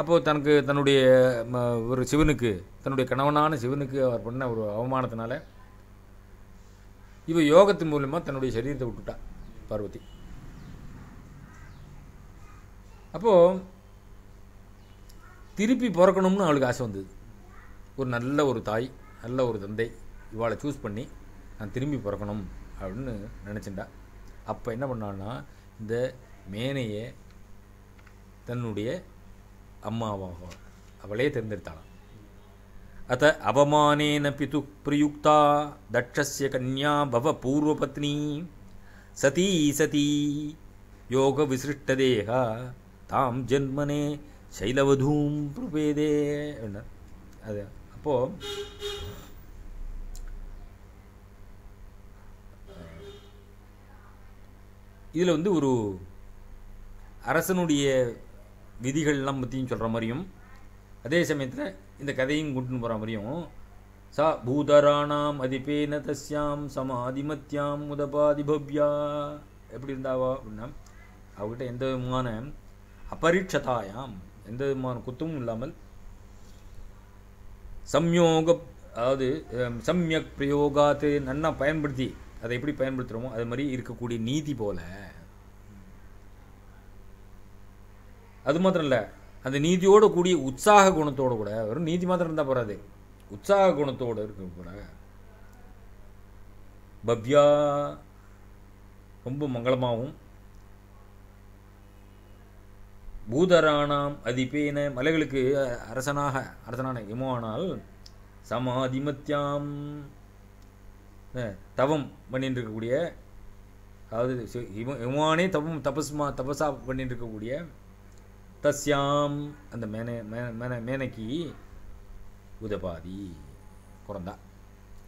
அப்போது தன்னுடைய ஒரு சிவனுக்கு, தன்னுடைய கணவனான சிவனுக்கு அவர் பண்ண ஒரு அவமானத்தினால இவ யோகத்தின் மூலமாக தன்னுடைய சரீரத்தை விட்டுட்டா பார்வதி. அப்போது திருப்பி பிறக்கணும்னு அவளுக்கு ஆசை வந்தது. ஒரு நல்ல ஒரு தாய், நல்ல ஒரு தந்தை இவாளை சூஸ் பண்ணி நான் திரும்பி பிறக்கணும் அப்படின்னு நினச்சிண்டா. அப்போ என்ன பண்ணான்னா, இந்த மேனையை தன்னுடைய அம்மாவாக அவளே தேர்ந்தெடுத்தாளாம். அத்த அவமானேன பிது பிரயுக்தா தட்சஸ்ய கன்யா பவ பூர்வபத்னி சதீ சதீ யோக விசிருஷ்டதேகா தாம் ஜென்மனே சைலவதூம் பிரபேதே. அது அப்போது இதில் வந்து ஒரு அரசனுடைய விதிகள்லாம் பற்றியும் சொல்கிற மாதிரியும், அதே சமயத்தில் இந்த கதையும் கொண்டுன்னு போகிற மாதிரியும் சா பூதராணாம் அதிபேன தஸ்யாம் சமாதிமத்யாம் உதபாதி பவ்யா. எப்படி இருந்தாவா அப்படின்னா, அவகிட்ட எந்த விதமான அபரீட்சதாயாம், எந்த விதமான குத்தமும் இல்லாமல், சம்யோக, அதாவது சம்யக் பிரயோகாத்து, நன்னா பயன்படுத்தி, அதை எப்படி பயன்படுத்துகிறோமோ அது மாதிரி இருக்கக்கூடிய நீதி போல. அது மாத்திரம் இல்லை, அந்த நீதியோடு கூடிய உற்சாக குணத்தோடு கூட, வெறும் நீதி மாத்திரம் இருந்தால் போகாது, உற்சாக குணத்தோடு இருக்க கூட பவ்யா, ரொம்ப மங்களமாகவும், பூதராணாம் அதிபேன, மலைகளுக்கு அரசனான இமானால், சமாதிமத்யாம், தவம் பண்ணிட்டு இருக்கக்கூடிய, அதாவது இமானே தபஸா பண்ணிட்டு இருக்கக்கூடிய, தஸ்யாம், அந்த மேனைக்கு உதபாதி பிறந்தா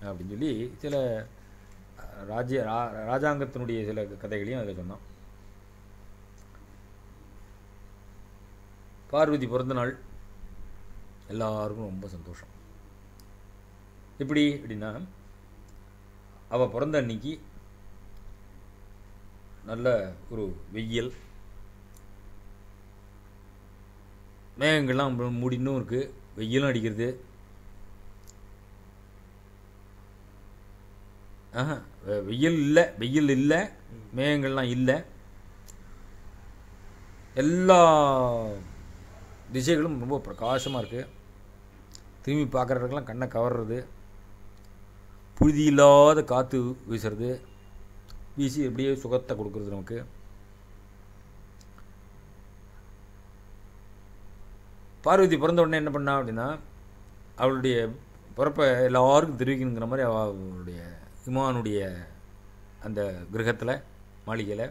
அப்படின்னு சொல்லி சில ராஜாங்கத்தினுடைய சில கதைகளையும் அதில் சொன்னான். பார்வதி பிறந்த நாள் எல்லாருக்கும் ரொம்ப சந்தோஷம். எப்படி அப்படின்னா, அவள் பிறந்த அன்னைக்கு நல்ல ஒரு வெயில், மேகங்கள்லாம் மூடின்னும் இருக்குது, வெயிலும் அடிக்கிறது. வெயில் இல்லை, மேகங்கள்லாம் இல்லை, எல்லா திசைகளும் ரொம்ப பிரகாசமாக இருக்குது. திரும்பி பார்க்குறதுக்கெல்லாம் கண்ணை கவர்றது, புழுதி இல்லாத காற்று வீசுறது, வீசி எப்படியே சுகத்தை கொடுக்குறது நமக்கு. பார்வதி பிறந்த உடனே என்ன பண்ணா அப்படின்னா, அவளுடைய பிறப்பை எல்லாருக்கும் தெரிவிக்கணுங்கிற மாதிரி அவளுடைய இமானுடைய அந்த கிரகத்தில், மாளிகையில்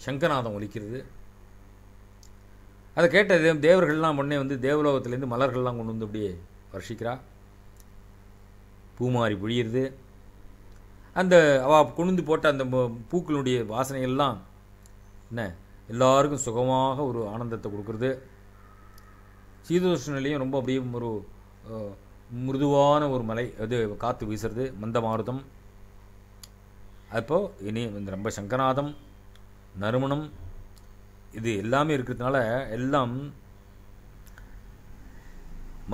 சங்கநாதம் ஒலிக்கிறது. அதை கேட்ட தேவர்கள்லாம் உடனே வந்து தேவலோகத்திலேருந்து மலர்கள்லாம் கொண்டு வந்து அப்படியே வர்ஷிக்கிறா, பூமாரி பொழியிறது. அந்த அவள் கொண்டு போட்ட அந்த பூக்களுடைய வாசனைகள்லாம் என்ன எல்லாருக்கும் சுகமாக ஒரு ஆனந்தத்தை கொடுக்குறது. சீதோஷ்ண நிலையும் ரொம்ப அப்படியே ஒரு மிருதுவான ஒரு மலை, அது காற்று வீசுறது, மந்த மாருதம். அப்போது இனி இந்த ரொம்ப சங்கநாதம், நறுமணம், இது எல்லாமே இருக்கிறதுனால எல்லாம்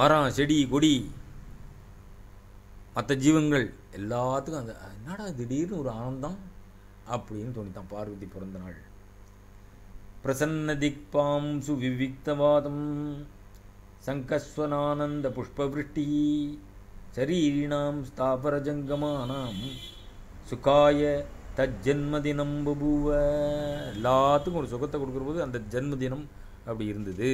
மரம், செடி, கொடி, மற்ற ஜீவங்கள் எல்லாத்துக்கும் அந்த என்னடா திடீர்னு ஒரு ஆனந்தம் அப்படின்னு தோணித்தான் பார்வதி பிறந்த நாள். பிரசன்ன திக்பாம் சுவிவிக்தவாதம் சங்கஸ்வனானந்த புஷ்பவிருஷ்டி சரீரிணாம் ஸ்தாபரஜங்கமானாம் சுகாய தஜ்ஜன்மதினம் பபூவ. எல்லாத்துக்கும் ஒரு சுகத்தை கொடுக்குற போது அந்த ஜன்மதினம் அப்படி இருந்தது.